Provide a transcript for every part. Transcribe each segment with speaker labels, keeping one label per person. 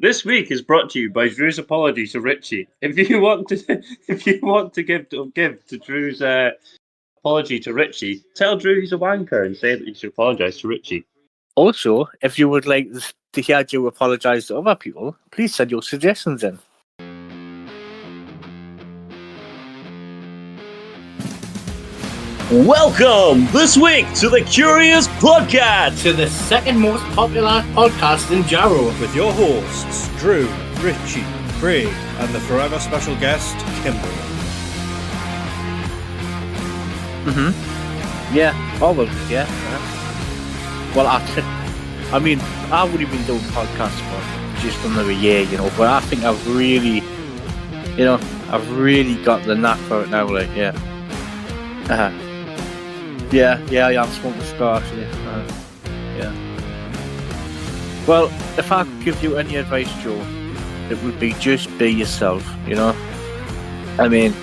Speaker 1: This week is brought to you by Drew's apology to Richy. If you want to give to Drew's apology to Richy, tell Drew he's a wanker and say that he should apologise to Richy.
Speaker 2: Also, if you would like to hear Drew apologise to other people, please send your suggestions in.
Speaker 1: Welcome this week to the Curious Podcats,
Speaker 3: to the second most popular podcast in Jarrow,
Speaker 4: with your hosts Drew, Richy, Craig, and the forever special guest Kimbo.
Speaker 2: Yeah, probably. Yeah. Well, I mean, I've only been doing podcasts for just under a year, but I think I've really got the knack for it now. Like, yeah. Yeah, I am smoking a cigar actually. Yeah. Well, if I could give you any advice, Joe, it would be just be yourself, I mean,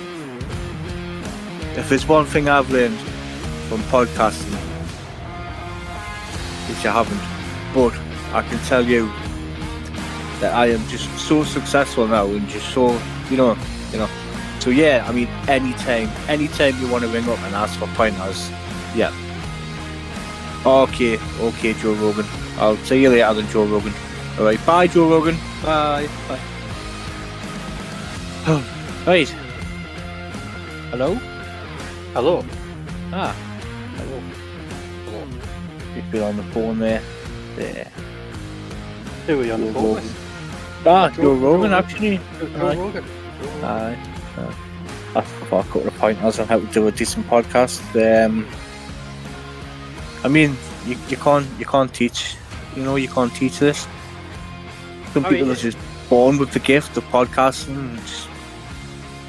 Speaker 2: if there's one thing I've learned from podcasting, which I haven't, but I can tell you that I am just so successful now and just so, So yeah, I mean, anytime you want to ring up and ask for pointers, yeah. Okay, Joe Rogan. I'll see you later then, Joe Rogan. Alright, bye, Joe Rogan. Bye. Right. Hello?
Speaker 3: Hello.
Speaker 2: Hello. You've been on the phone there.
Speaker 3: Who are you on the phone with?
Speaker 2: Joe Rogan, actually.
Speaker 3: Joe Rogan.
Speaker 2: Aye. I've got a couple of pointers on how to do a decent podcast. I mean, you can't teach. You can't teach this. Some people are just born with the gift of podcasting.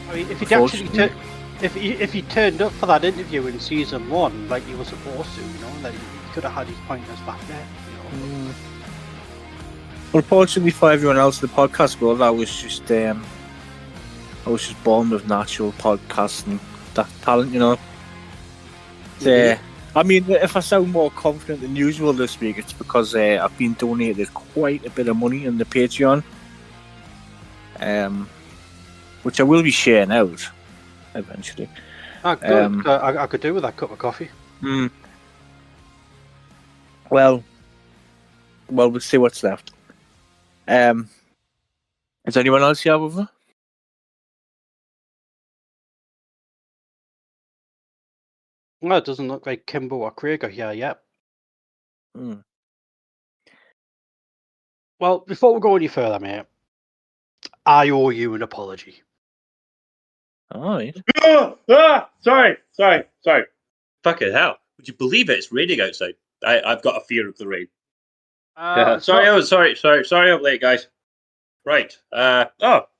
Speaker 3: I mean, if you actually if you turned up for that interview in season 1 like you were supposed to, then you could have had his pointers back there.
Speaker 2: Unfortunately for everyone else in the podcast world, I was just born with natural podcasting talent, I mean, if I sound more confident than usual this week, it's because I've been donated quite a bit of money on the Patreon, which I will be sharing out eventually.
Speaker 3: Good. I could do with that cup of coffee.
Speaker 2: Well, we'll see what's left. Is anyone else here with her?
Speaker 3: Well, it doesn't look like Kimbo or Craig are here yet. Well, before we go any further, mate, I owe you an apology.
Speaker 2: Alright.
Speaker 1: Sorry. Fucking hell. Would you believe it? It's raining outside. I've got a fear of the rain. Sorry I'm late, guys. Right.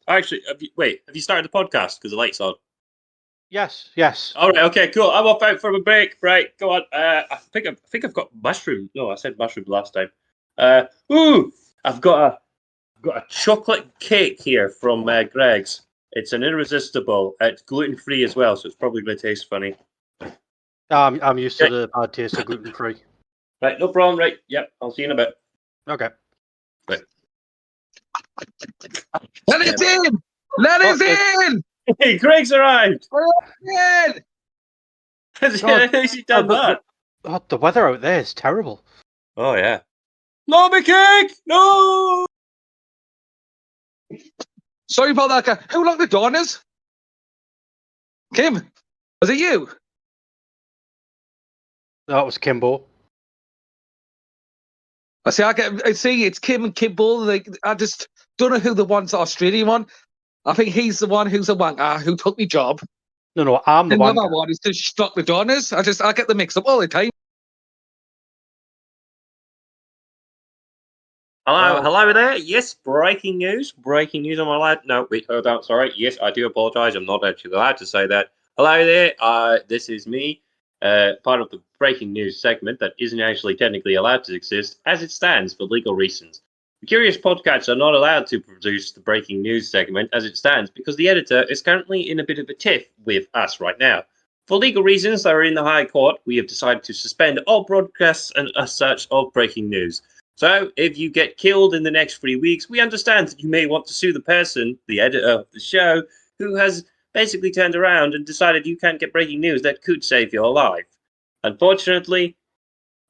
Speaker 1: Actually, have you started the podcast? Because the light's on.
Speaker 3: Yes.
Speaker 1: All right. Okay. Cool. I'm off out for a break. Right. Go on. I think I've got mushroom. No, I said mushroom last time. I've got a chocolate cake here from Greg's. It's an irresistible. It's gluten free as well, so it's probably going to taste funny.
Speaker 3: I'm used to the bad taste of gluten free.
Speaker 1: Right. No problem. Right. Yep. I'll see you in a bit.
Speaker 3: Okay.
Speaker 1: Right.
Speaker 5: Let us in! Let us in!
Speaker 1: Hey, Greg's arrived!
Speaker 5: Let us in!
Speaker 1: Has he done that?
Speaker 3: The weather out there is terrible.
Speaker 1: Oh, yeah. Lobby cake! No!
Speaker 5: Sorry about that, guy. Who locked the doors? Kim, was it you?
Speaker 3: That was Kimbo.
Speaker 5: I see it's Kim and Kimbo. I just don't know who the one's Australian one. I think he's the one who's a wanker who took my job.
Speaker 3: No, I'm the one.
Speaker 5: Another one is to stock the donors. I get them mixed up all the time.
Speaker 1: Hello there. Yes, breaking news. Breaking news. Am I allowed? No, wait, hold on. Sorry. Yes, I do apologise. I'm not actually allowed to say that. Hello there. This is me. Part of the breaking news segment that isn't actually technically allowed to exist as it stands for legal reasons. The Curious Podcats are not allowed to produce the breaking news segment as it stands because the editor is currently in a bit of a tiff with us right now. For legal reasons that are in the High Court, we have decided to suspend all broadcasts and as such of breaking news. So if you get killed in the next 3 weeks, we understand that you may want to sue the person, the editor of the show, who has basically turned around and decided you can't get breaking news that could save your life. Unfortunately,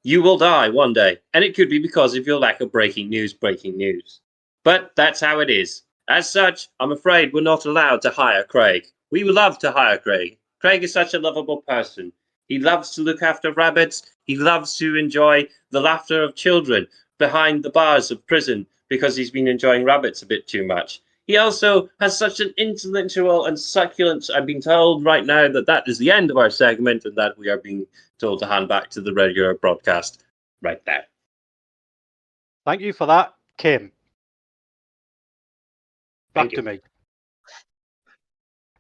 Speaker 1: you will die one day, and it could be because of your lack of breaking news. But that's how it is. As such, I'm afraid we're not allowed to hire Craig. We would love to hire Craig. Craig is such a lovable person. He loves to look after rabbits. He loves to enjoy the laughter of children behind the bars of prison because he's been enjoying rabbits a bit too much. He also has such an intellectual and succulent. I've been told right now that is the end of our segment and that we are being told to hand back to the regular broadcast right now.
Speaker 3: Thank you for that, Kim. Back to me.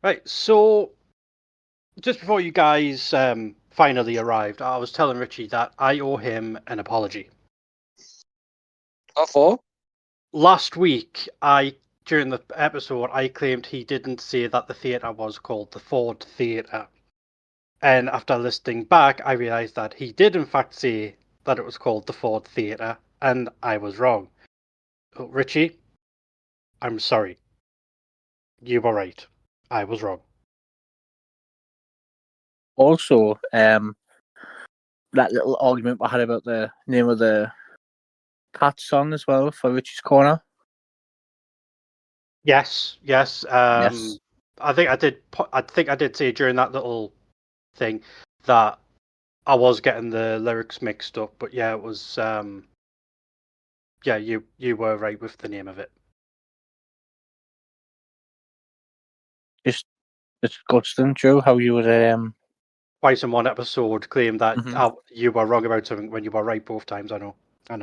Speaker 3: Right, so just before you guys finally arrived, I was telling Richy that I owe him an apology.
Speaker 5: What for?
Speaker 3: Last week, during the episode, I claimed he didn't say that the theatre was called the Ford Theatre. And after listening back, I realised that he did in fact say that it was called the Ford Theatre, and I was wrong. Oh, Richy, I'm sorry. You were right. I was wrong.
Speaker 2: Also, that little argument we had about the name of the Cat song as well for Richie's Corner.
Speaker 3: Yes.
Speaker 2: Yes.
Speaker 3: I think I did say during that little thing that I was getting the lyrics mixed up, but yeah, it was you were right with the name of it.
Speaker 2: It's disgusting, Drew, how you would
Speaker 3: Twice in one episode claim that
Speaker 2: Mhm.
Speaker 3: you were wrong about something when you were right both times. I know.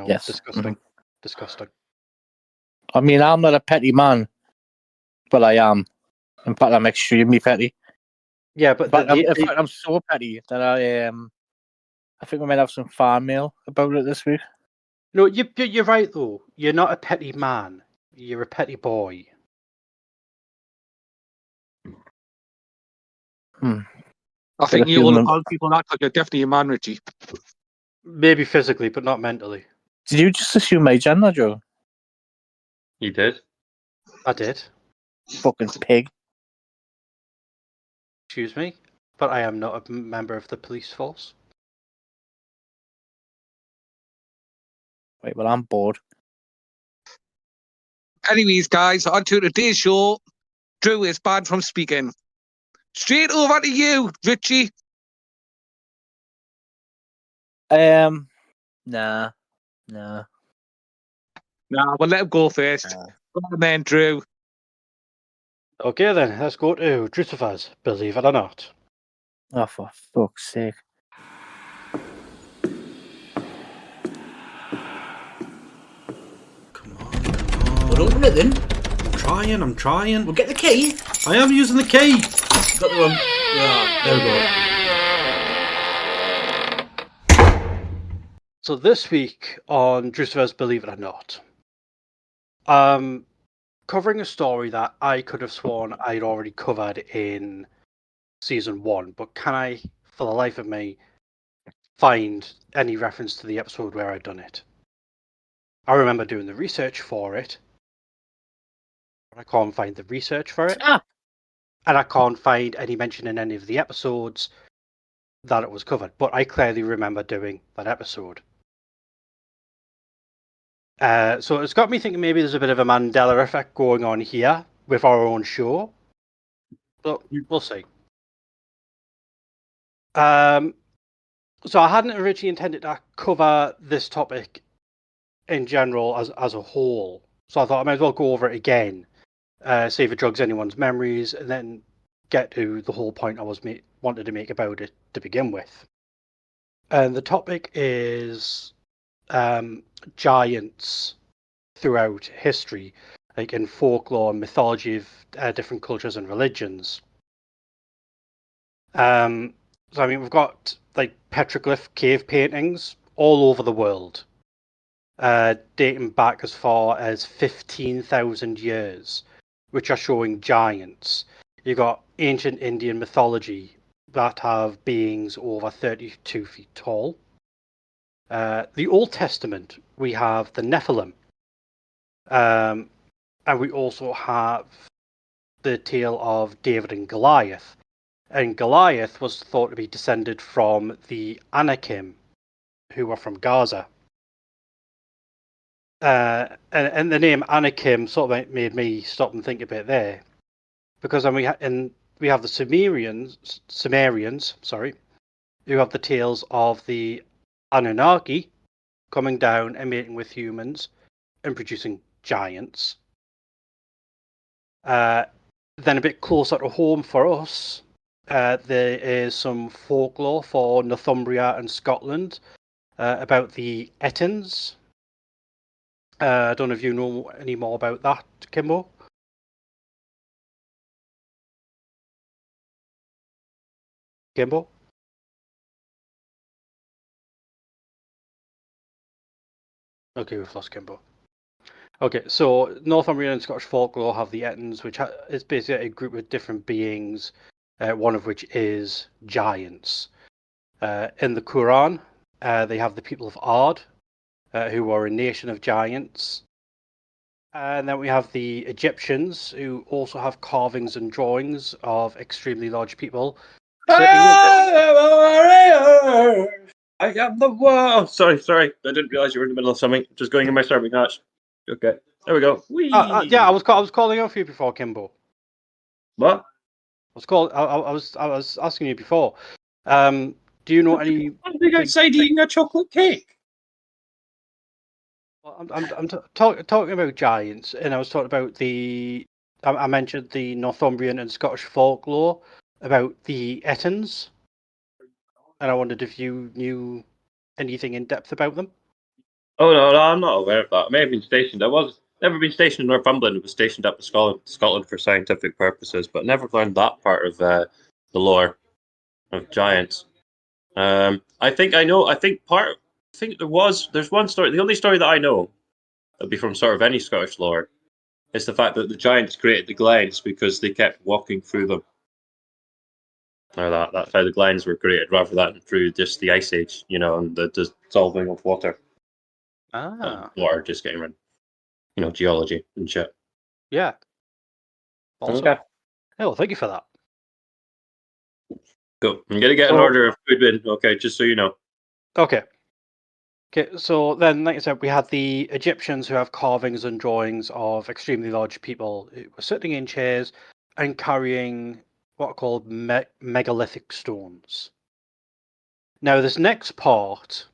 Speaker 2: Yes.
Speaker 3: Disgusting. Disgusting.
Speaker 2: I mean, I'm not a petty man, but I am. In fact, I'm extremely petty.
Speaker 3: Yeah, but
Speaker 2: In fact, I'm so petty that I think we might have some fan mail about it this week.
Speaker 3: no, you're right though. You're not a petty man. You're a petty boy.
Speaker 5: I think you all call people that because you're definitely a man, Richy.
Speaker 3: Maybe physically, but not mentally.
Speaker 2: Did you just assume my gender, Joe?
Speaker 1: You did?
Speaker 3: I did.
Speaker 2: Fucking pig.
Speaker 3: Excuse me, but I am not a member of the police force.
Speaker 2: Wait, well, I'm bored.
Speaker 5: Anyways, guys, on to today's show. Drew is banned from speaking. Straight over to you, Richy.
Speaker 2: Nah.
Speaker 5: Nah, we'll let him go first. Go on then, Drew.
Speaker 3: Okay then, let's go to Drewcifer's, believe it or not.
Speaker 2: Oh, for fuck's sake.
Speaker 4: Come on.
Speaker 6: Well, open it then.
Speaker 4: I'm trying.
Speaker 6: We'll get the key.
Speaker 4: I am using the key.
Speaker 6: Got the one. Yeah, there we go.
Speaker 3: So this week on Drewcifer's Believe It or Not, covering a story that I could have sworn I'd already covered in season 1, but can I, for the life of me, find any reference to the episode where I'd done it? I remember doing the research for it, but I can't find the research for it. And I can't find any mention in any of the episodes that it was covered, but I clearly remember doing that episode. So it's got me thinking maybe there's a bit of a Mandela Effect going on here with our own show, but we'll see. So I hadn't originally intended to cover this topic in general as a whole, so I thought I might as well go over it again, see if it jogs anyone's memories, and then get to the whole point I wanted to make about it to begin with. And the topic is giants throughout history, like in folklore and mythology of different cultures and religions. So I mean, we've got like petroglyph cave paintings all over the world, dating back as far as 15,000 years, which are showing giants. You've got ancient Indian mythology that have beings over 32 feet tall. The Old Testament, we have the Nephilim. And we also have the tale of David and Goliath. And Goliath was thought to be descended from the Anakim, who were from Gaza. And the name Anakim sort of made me stop and think a bit there, because we have the Sumerians, who have the tales of the Anunnaki coming down and mating with humans and producing giants. Then a bit closer to home for us, there is some folklore for Northumbria and Scotland about the Ettins. I don't know if you know any more about that, Kimbo. Kimbo? Okay, we've lost Kimbo. Okay, so Northumbrian and Scottish folklore have the Ettins, which is basically a group of different beings, one of which is giants. In the Quran, they have the people of Ard, who are a nation of giants. And then we have the Egyptians, who also have carvings and drawings of extremely large people.
Speaker 1: I am the world. Sorry. I didn't realize you were in the middle of something. Just going in my starting hatch. Okay, there we go. Whee!
Speaker 3: Yeah, I was calling out for you before, Kimbo.
Speaker 1: What?
Speaker 3: I was asking you before. Do you know any?
Speaker 1: I'm big outside eating a chocolate cake.
Speaker 3: Well, I'm talking about giants, and I was talking about I mentioned the Northumbrian and Scottish folklore about the Ettins, and I wondered if you knew anything in depth about them.
Speaker 1: Oh no, I'm not aware of that. I may have been stationed. I was never been stationed in Northumberland. I was stationed up in Scotland for scientific purposes, but never learned that part of the lore of giants. I think I know. There's one story. The only story that I know that'd be from sort of any Scottish lore is the fact that the giants created the glens because they kept walking through them. Or that's how the glens were created, rather than through just the ice age, and the dissolving of water. Water just getting rid, geology and shit.
Speaker 3: Yeah. Awesome.
Speaker 1: Okay.
Speaker 3: Oh, thank you for that.
Speaker 1: Cool. I'm gonna get an order of food bin. Okay, just so you know.
Speaker 3: Okay. So then, like I said, we had the Egyptians who have carvings and drawings of extremely large people who were sitting in chairs and carrying what are called megalithic stones. Now, this next part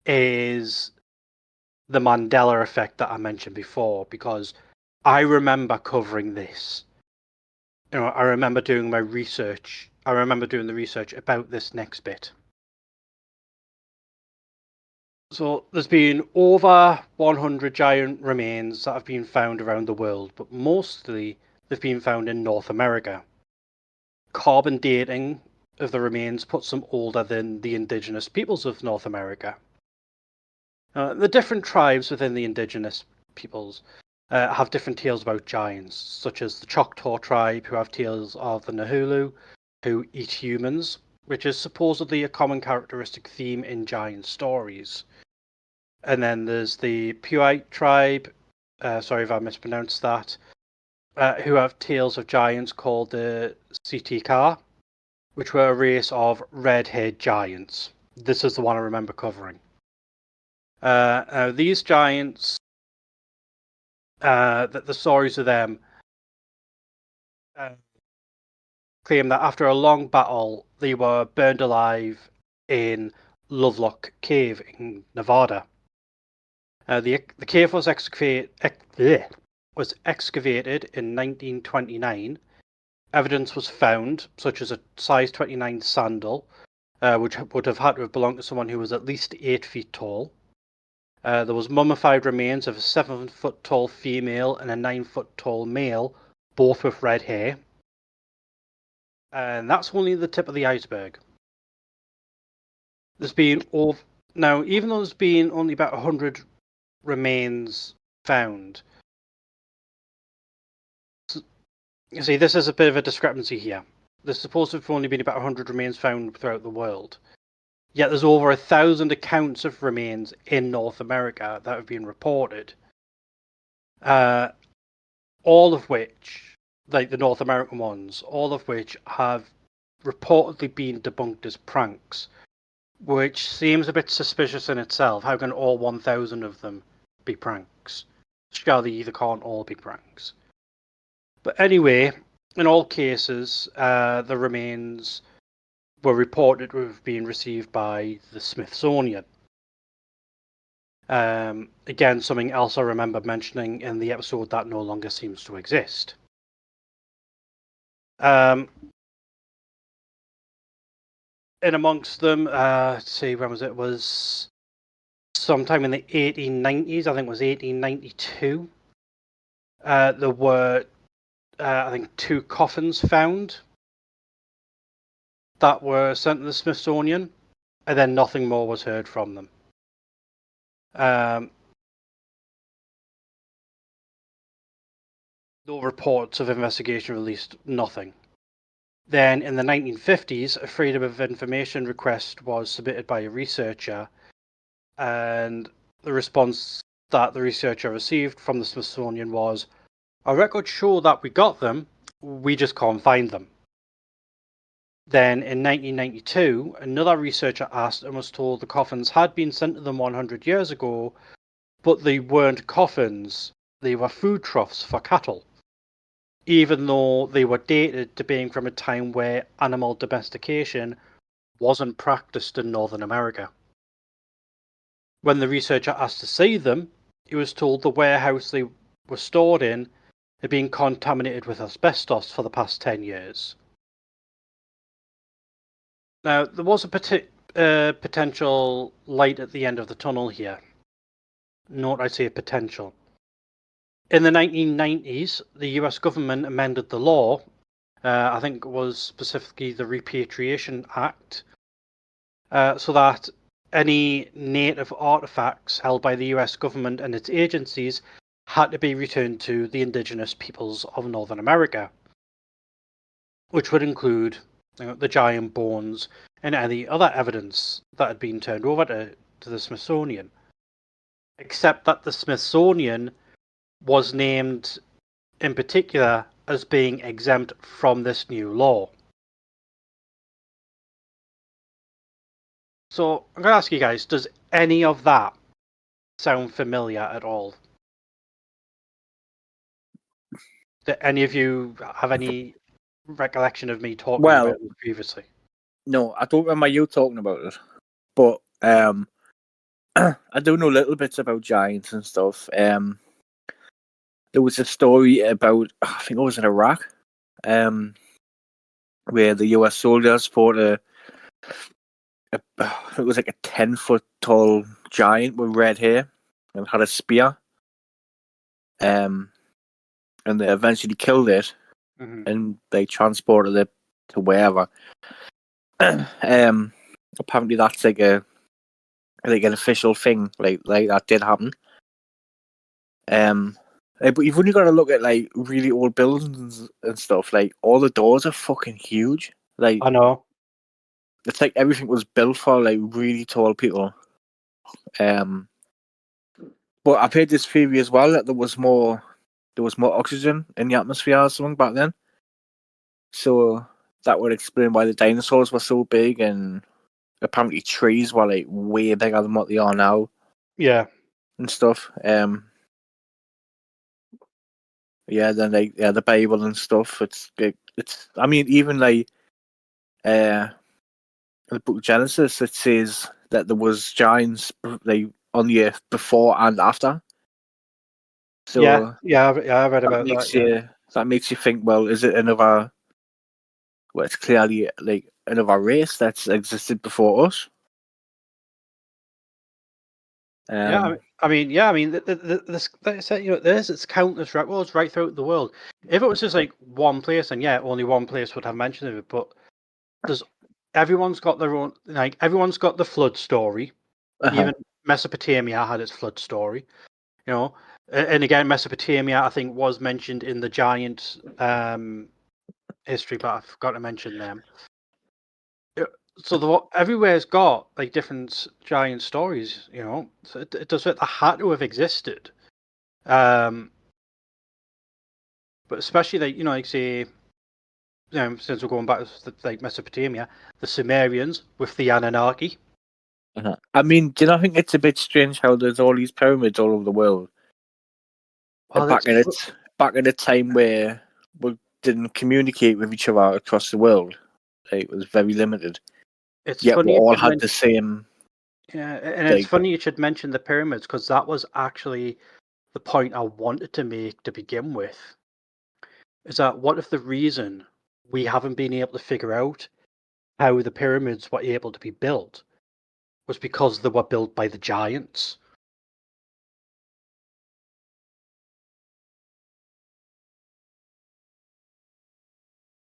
Speaker 3: is the Mandela Effect that I mentioned before, because I remember covering this. I remember doing my research. I remember doing the research about this next bit. So there's been over 100 giant remains that have been found around the world, but mostly they've been found in North America. Carbon dating of the remains puts them older than the indigenous peoples of North America. The different tribes within the indigenous peoples have different tales about giants, such as the Choctaw tribe, who have tales of the Nahulu, who eat humans, which is supposedly a common characteristic theme in giant stories. And then there's the Puite tribe, sorry if I mispronounced that, who have tales of giants called the Sitikar, which were a race of red-haired giants. This is the one I remember covering. These giants, the stories of them claim that after a long battle, they were burned alive in Lovelock Cave in Nevada. The cave was excavated in 1929. Evidence was found, such as a size 29 sandal, which would have had to have belonged to someone who was at least 8 feet tall. There was mummified remains of a 7-foot tall female and a 9-foot tall male, both with red hair. And that's only the tip of the iceberg. Even though there's been only about 100 remains found, you see, this is a bit of a discrepancy here. There's supposed to have only been about 100 remains found throughout the world. Yet there's over 1,000 accounts of remains in North America that have been reported. All of which, like the North American ones, all of which have reportedly been debunked as pranks, which seems a bit suspicious in itself. How can all 1,000 of them be pranks? Surely either can't all be pranks. But anyway, in all cases, the remains were reported to have been received by the Smithsonian. Again, something else I remember mentioning in the episode that no longer seems to exist. In amongst them, let's see, when was it? It was sometime in the 1890s, I think it was 1892. There were, I think, 2 coffins found that were sent to the Smithsonian, and then nothing more was heard from them. No reports of investigation released, nothing. Then in the 1950s, a Freedom of Information request was submitted by a researcher, and the response that the researcher received from the Smithsonian was, "Our records show that we got them, we just can't find them." Then in 1992, another researcher asked and was told the coffins had been sent to them 100 years ago, but they weren't coffins, they were food troughs for cattle, even though they were dated to being from a time where animal domestication wasn't practiced in Northern America. When the researcher asked to see them, he was told the warehouse they were stored in had been contaminated with asbestos for the past 10 years. Now, there was a potential light at the end of the tunnel here. Note I say potential. In the 1990s, the US government amended the law, I think it was specifically the Repatriation Act, so that any native artifacts held by the US government and its agencies had to be returned to the indigenous peoples of Northern America, which would include the giant bones and any other evidence that had been turned over to the Smithsonian. Except that the Smithsonian was named in particular as being exempt from this new law. So I'm going to ask you guys, does any of that sound familiar at all? Do any of you have any recollection of me talking about it previously?
Speaker 2: No, I don't remember you talking about it, but I do know little bits about giants and stuff. There was a story about, I think it was in Iraq, where the US soldiers fought it was like a 10-foot tall giant with red hair and had a spear. And they eventually killed it, and they transported it to wherever. Apparently that's like an official thing, like that did happen. But you've only got to look at like really old buildings and stuff. Like all the doors are fucking huge. Like
Speaker 3: I know.
Speaker 2: It's like everything was built for like really tall people. But I've heard this theory as well that there was more oxygen in the atmosphere or something back then. So that would explain why the dinosaurs were so big, and apparently trees were like way bigger than what they are now.
Speaker 3: Yeah.
Speaker 2: And stuff. Yeah, then like the Bible and stuff. It's I mean, even like in the book of Genesis, it says that there was giants like on the earth before and after. So
Speaker 3: yeah, I read about that.
Speaker 2: That makes you think. Well, is it another? Well, it's clearly like another race that's existed before us.
Speaker 3: I mean, there's its countless records right throughout the world. If it was just like one place, and only one place would have mention of it. But everyone's got their own. Like everyone's got the flood story. Even Mesopotamia had its flood story. And again, Mesopotamia I think was mentioned in the giant history, but I forgot to mention them. Everywhere's got like different giant stories, you know. So it does it. They had to have existed. But especially like like say, since we're going back to like Mesopotamia, the Sumerians with the Anunnaki.
Speaker 2: I mean, do you not think it's a bit strange how there's all these pyramids all over the world?
Speaker 3: Well,
Speaker 2: back in a time where we didn't communicate with each other across the world, like, it was very limited.
Speaker 3: it's
Speaker 2: Yet we
Speaker 3: funny.
Speaker 2: all had the same.
Speaker 3: Yeah, and
Speaker 2: like,
Speaker 3: it's funny you should mention the pyramids because that was actually the point I wanted to make to begin with. Is that what if the reason we haven't been able to figure out how the pyramids were able to be built was because they were built by the giants?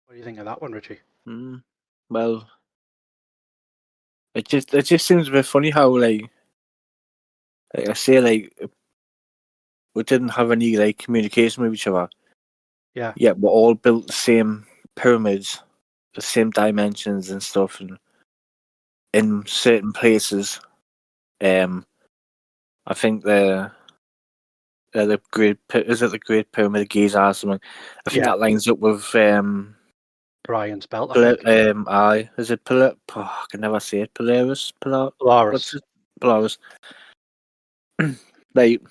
Speaker 3: What do you think of that one, Richie?
Speaker 2: Well, it just seems a bit funny how like I say, like, we didn't have any like communication with each other.
Speaker 3: Yeah.
Speaker 2: Yet we all built the same pyramids, the same dimensions and stuff, and in certain places. I think the Great the Great Pyramid of Giza or something. I think that lines up with
Speaker 3: Brian's belt. I think.
Speaker 2: Is it I can never say it. Polaris. Polaris. Like,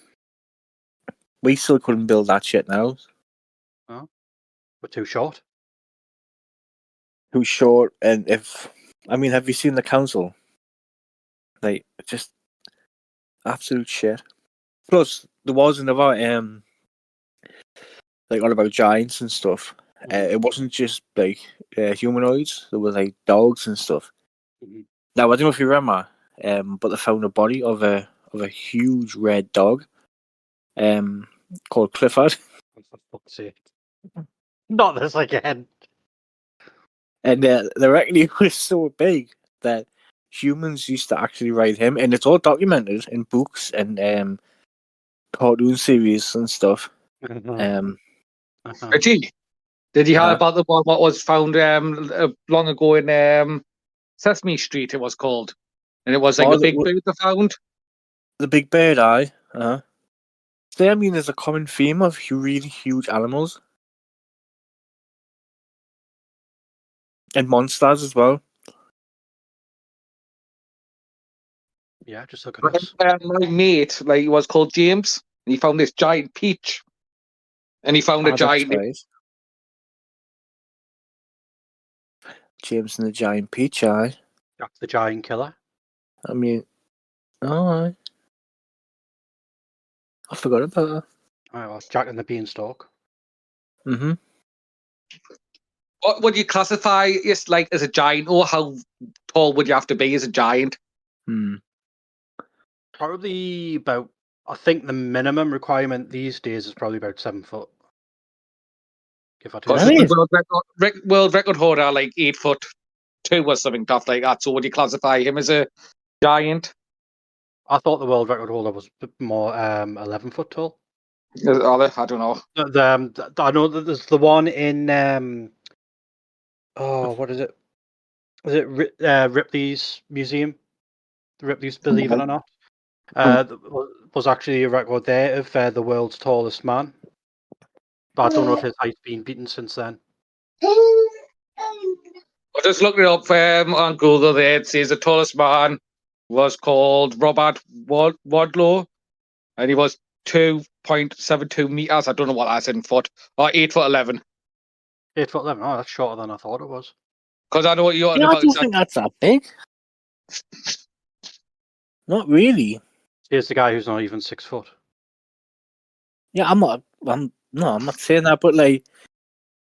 Speaker 2: we still couldn't build that shit now.
Speaker 3: Oh, we're too short.
Speaker 2: Too short, and have you seen the council? Like, just absolute shit. Plus, there was another like, all about giants and stuff. It wasn't just like humanoids. There were like dogs and stuff. Now, I don't know if you remember, but they found a body of a huge red dog, called Clifford.
Speaker 3: For fuck's sake! Not this again.
Speaker 2: And they reckon he was so big that humans used to actually ride him, and it's all documented in books and cartoon series and stuff.
Speaker 5: Richie, did you hear about the one what was found long ago in Sesame Street? It was called, and it was like a big bird they found.
Speaker 2: The big bird eye. So, I mean, there's a common theme of really huge animals and monsters as well.
Speaker 3: Yeah, just look at us.
Speaker 5: My mate, like, he was called James, and he found this giant peach, and he found a giant.
Speaker 2: Right. James and the Giant Peach Eye.
Speaker 3: Jack the Giant Killer.
Speaker 2: I mean, alright. I forgot about that.
Speaker 3: Alright, well, Jack and the Beanstalk.
Speaker 5: What would you classify as like as a giant, or how tall would you have to be as a giant?
Speaker 3: Probably about. I think the minimum requirement these days is probably about 7 foot. Give or take.
Speaker 5: The world record holder like 8'2" or something tough like that. So would you classify him as a giant?
Speaker 3: I thought the world record holder was more 11 foot tall.
Speaker 5: I don't know.
Speaker 3: I know that there's the one in what is it? Is it Ripley's museum? The Ripley's Believe It or Not. Was actually a record there of the world's tallest man. But I don't know if his height's been beaten since then.
Speaker 5: I just looked it up on Google there. It says the tallest man was called Robert Wadlow, and he was 2.72 meters. I don't know what that's in foot. Or 8'11".
Speaker 3: 8'11". Oh, that's shorter than I thought it was.
Speaker 5: Because I know what you're
Speaker 2: I don't think that's that big. Not really.
Speaker 3: Here's the guy who's not even 6 foot.
Speaker 2: Yeah, I'm not saying that, but like,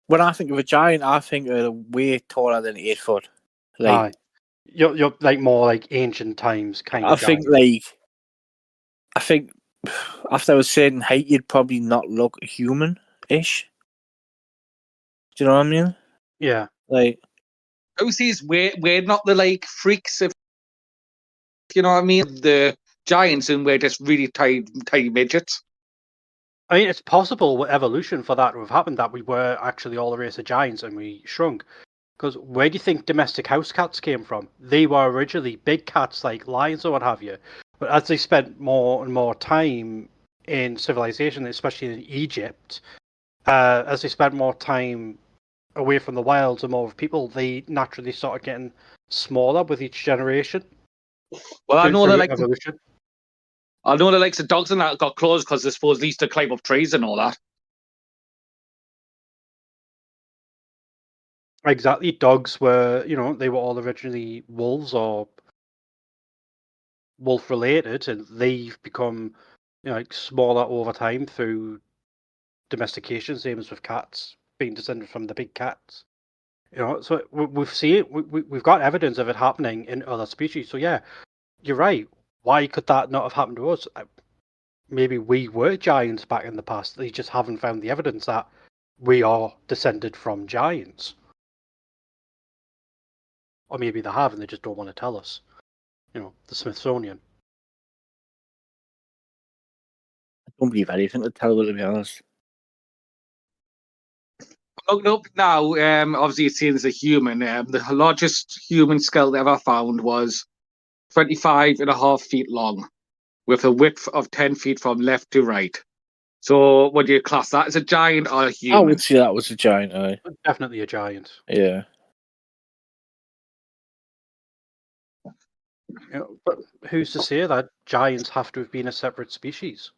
Speaker 2: when I think of a giant, I think of way taller than 8 foot. Like,
Speaker 3: you're like more like ancient times kind of.
Speaker 2: I think after a certain height, you'd probably not look human-ish. Do you know what I mean?
Speaker 3: Yeah.
Speaker 2: Like,
Speaker 5: these we're not the like freaks, if you know what I mean. The giants, and we're just really tiny midgets.
Speaker 3: I mean, it's possible with evolution for that to have happened, that we were actually all a race of giants and we shrunk. Because where do you think domestic house cats came from? They were originally big cats like lions or what have you. But as they spent more and more time in civilization, especially in Egypt, as they spent more time away from the wilds and more with people, they naturally started getting smaller with each generation.
Speaker 5: Well, I know
Speaker 3: through
Speaker 5: that like
Speaker 3: evolution.
Speaker 5: I know the likes of dogs and that got claws because they're supposed they used to climb up trees and all that.
Speaker 3: Exactly, dogs were, they were all originally wolves or wolf related, and they've become, like smaller over time through domestication. Same as with cats being descended from the big cats. So we've seen we've got evidence of it happening in other species. So yeah, you're right. Why could that not have happened to us? Maybe we were giants back in the past. They just haven't found the evidence that we are descended from giants. Or maybe they have and they just don't want to tell us. The Smithsonian.
Speaker 2: I don't believe anything to tell you, to be honest.
Speaker 5: I'm looking up now. Obviously, it's seen as a human. The largest human skull ever found was 25.5 feet long, with a width of 10 feet from left to right. So, would you class that as a giant or a
Speaker 2: I
Speaker 5: human?
Speaker 2: would say that was a giant eye.
Speaker 3: Definitely a giant.
Speaker 2: Yeah.
Speaker 3: But who's to say that giants have to have been a separate species?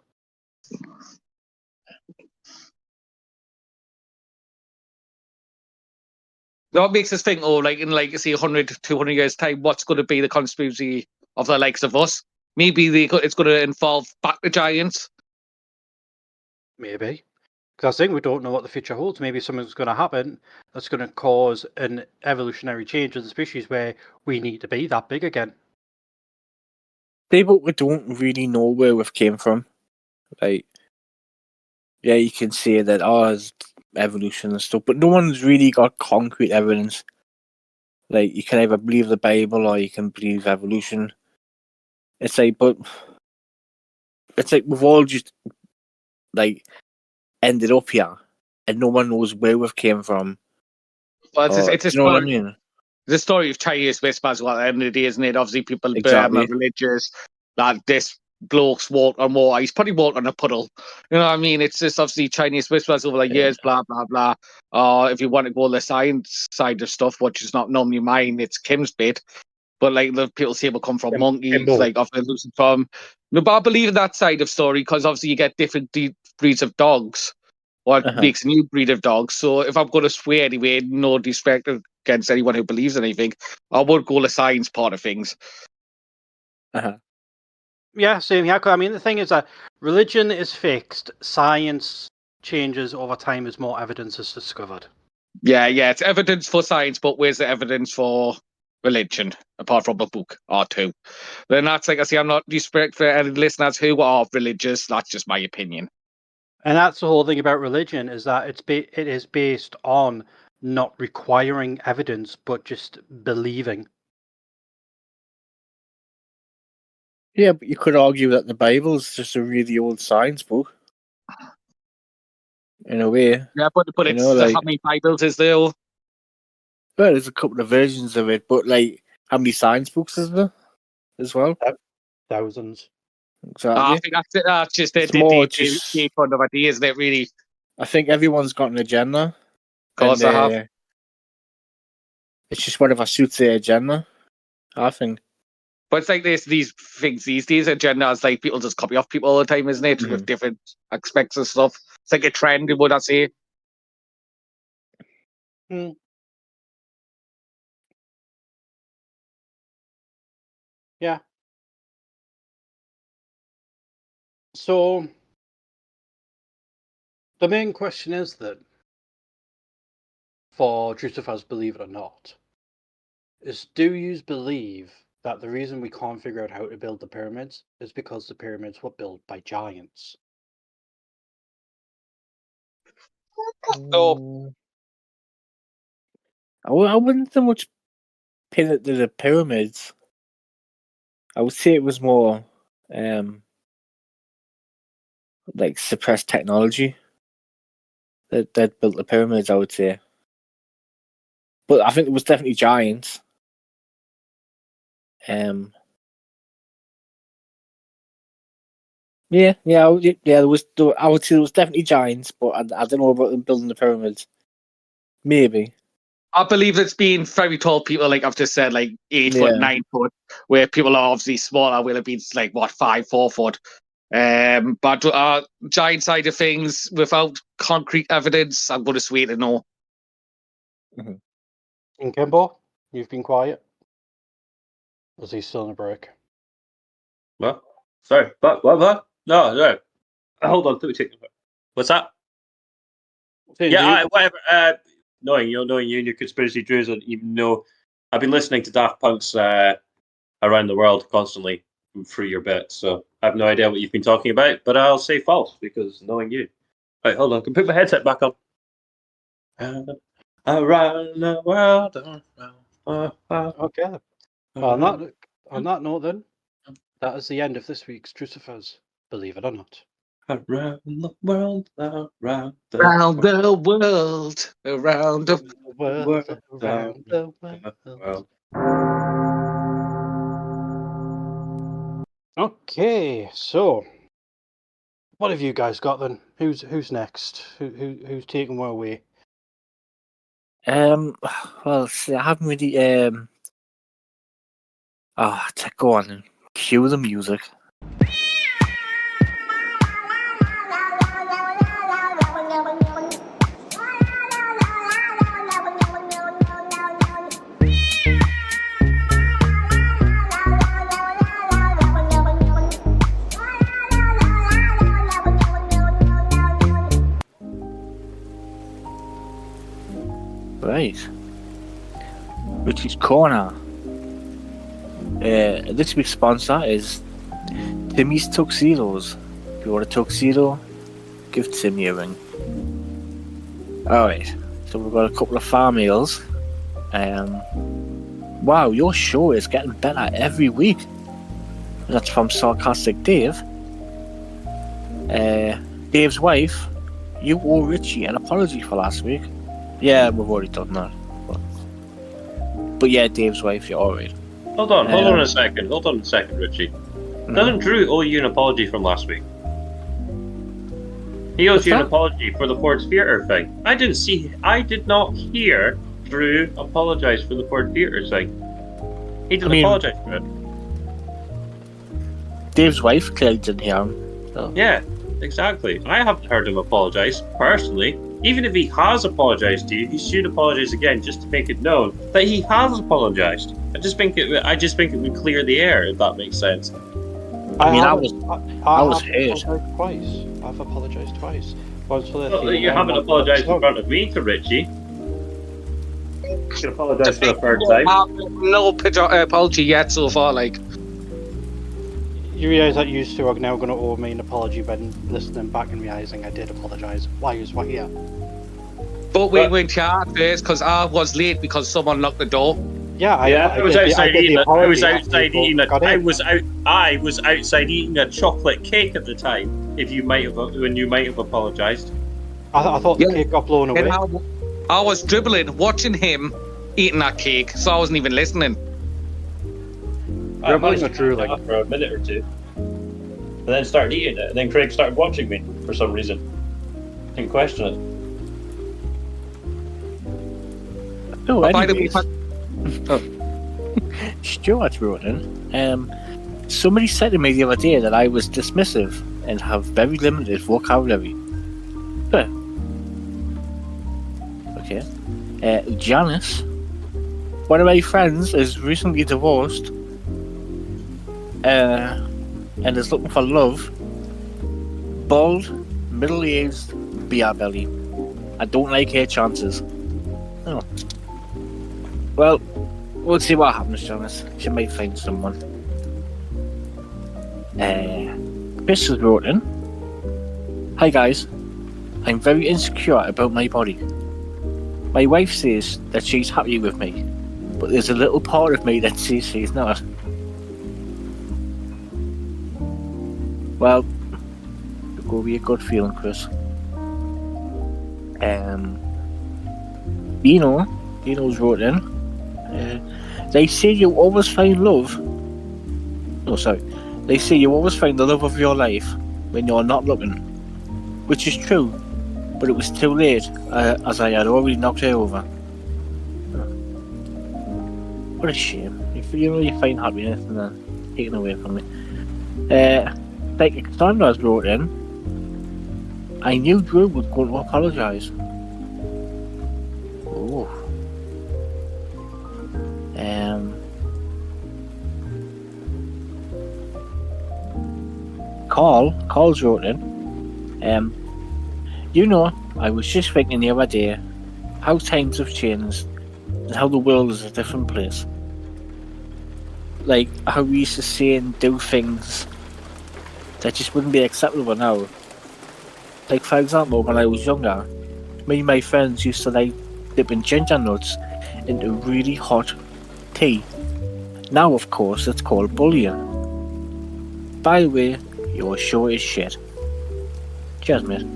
Speaker 5: That makes us think, like in say 100, 200 years time, what's going to be the conspiracy of the likes of us? Maybe it's going to involve back to giants.
Speaker 3: Maybe. Because I think we don't know what the future holds. Maybe something's going to happen that's going to cause an evolutionary change in the species where we need to be that big again.
Speaker 2: But we don't really know where we've came from. Like, yeah, you can say that, it's evolution and stuff, but no one's really got concrete evidence. Like, you can either believe the Bible or you can believe evolution. It's like we've all just, like, ended up here, and no one knows where we've came from.
Speaker 5: Well, it's a
Speaker 2: you know
Speaker 5: story.
Speaker 2: what I mean?
Speaker 5: The story of Chinese whisper as well. At the end of the day, isn't it? Obviously, people
Speaker 2: Exactly.
Speaker 5: are religious. That this bloke's walked on water. He's probably walked on a puddle. You know what I mean? It's just obviously Chinese whispers over the years. Blah blah blah. If you want to go the science side of stuff, which is not normally mine, it's Kim's bit. But like the people say, will come from monkeys,
Speaker 3: Kimbo.
Speaker 5: like often losing from. No, but I believe in that side of story because obviously you get different breeds of dogs. What makes a new breed of dogs? So if I'm going to swear anyway, no disrespect against anyone who believes in anything, I would go the science part of things.
Speaker 3: Yeah, same here. I mean, the thing is that religion is fixed. Science changes over time as more evidence is discovered.
Speaker 5: Yeah, it's evidence for science, but where's the evidence for religion apart from a book or two? Then that's like I say, I'm not disrespect for any listeners who are religious. That's just my opinion.
Speaker 3: And that's the whole thing about religion is that it is based on not requiring evidence, but just believing.
Speaker 2: Yeah, but you could argue that the Bible's just a really old science book. In a way.
Speaker 5: Yeah, but it's how many Bibles is there?
Speaker 2: Well, there's a couple of versions of it, but like, how many science books is there as well?
Speaker 3: Thousands.
Speaker 2: Exactly.
Speaker 5: I think that's it. That's just
Speaker 2: It's more just
Speaker 5: deep fun of idea, isn't it? Really.
Speaker 2: I think everyone's got an agenda.
Speaker 5: Of course, I have.
Speaker 2: It's just whatever suits their agenda, I think.
Speaker 5: But it's like these things these days, agendas, like people just copy off people all the time, isn't it? With different aspects of stuff. It's like a trend, would I say?
Speaker 3: Yeah. So the main question is that for Drewcifer's Believe It or Not, is do you believe that the reason we can't figure out how to build the pyramids is because the pyramids were built by giants?
Speaker 5: No.
Speaker 2: I wouldn't so much pin it to the pyramids. I would say it was more like suppressed technology that built the pyramids, I would say. But I think it was definitely Giants. Yeah. There was. I would say it was definitely Giants, but I don't know about them building the pyramids. Maybe.
Speaker 5: I believe it's been very tall people, like I've just said, like 8 foot,
Speaker 2: Yeah.
Speaker 5: 9 foot, where people are obviously smaller, will have been like, 5, 4 foot. But giant side of things, without concrete evidence, I'm going to sway to no.
Speaker 3: And Kimbo, you've been quiet. Was he still in a break?
Speaker 1: What? Sorry. What? No. Hold on. Let me take. What's that? Yeah, whatever. Knowing you and your conspiracy Drews, and even though I've been listening to Daft Punk's Around the World constantly through your bit, so I have no idea what you've been talking about, but I'll say false because knowing you. Right, hold on. Can put my headset back on. Around the world.
Speaker 3: Okay. On that note, then, that is the end of this week's Drewcifers. Believe it or not.
Speaker 1: Around the world, around the
Speaker 5: Around the world, around the
Speaker 3: Around the world. Okay, so what have you guys got then? Who's next? Who's taking our way?
Speaker 2: Well, see, I haven't really. Go on and cue the music. Right. Richy's Corner. This week's sponsor is Timmy's Tuxedos. If you want a tuxedo, give Timmy a ring. Alright, so we've got a couple of farm meals. Wow, your show is getting better every week. That's from Sarcastic Dave. Dave's wife, you owe Richy an apology for last week. Yeah, we've already done that. But yeah, Dave's wife, you're alright.
Speaker 1: Hold on a second, Richy. Doesn't Drew owe you an apology from last week? He owes you an apology for the Ford Theatre thing. I did not hear Drew apologise for the Ford Theatre thing. He didn't apologise for it.
Speaker 2: Dave's wife clearly didn't hear him. So.
Speaker 1: Yeah, exactly. I haven't heard him apologise, personally. Even if he has apologised to you, he should apologise again just to make it known that he has apologised. I just think it would clear the air, if that makes sense.
Speaker 2: I was hurt.
Speaker 3: Twice. I've apologised twice. Once for
Speaker 1: You haven't apologised in front of me to Richy. You can apologise for the third time.
Speaker 5: No apology yet so far, like.
Speaker 3: You realise that you two are now going to owe me an apology when listening back and realising I did apologise. Why is what here?
Speaker 5: But we went here first because I was late because someone locked the door.
Speaker 1: I was outside eating a chocolate cake at the time. When you might have apologised.
Speaker 3: I thought the cake got blown away.
Speaker 5: I was dribbling, watching him eating that cake, so I wasn't even listening.
Speaker 1: I managed to do that for a minute or two, and then started eating it. And then Craig started watching me for some reason. Didn't question it.
Speaker 2: Oh, anyways. Stuart wrote in. Somebody said to me the other day that I was dismissive and have very limited vocabulary. Okay. Janice, one of my friends, is recently divorced. And is looking for love. Bald, middle-aged, beer belly. I don't like her chances. Oh. Well, we'll see what happens, Janice. She might find someone. Chris has wrote in. Hi guys. I'm very insecure about my body. My wife says that she's happy with me, but there's a little part of me that says she's not. Well, it will be a good feeling, Chris. Dino's wrote in. They say you always find love. No, sorry. They say you always find the love of your life when you're not looking, which is true, but it was too late, as I had already knocked her over. What a shame. You find happiness and then taken away from me. Like Cassandra's wrote in, I knew Drew was going to apologise. Oh. Carl's wrote in, you know, I was just thinking the other day how times have changed and how the world is a different place. Like how we used to say and do things that just wouldn't be acceptable now. Like for example, when I was younger, me and my friends used to like dipping ginger nuts into really hot tea. Now of course it's called bullying. By the way, you're sure as shit. Cheers, mate.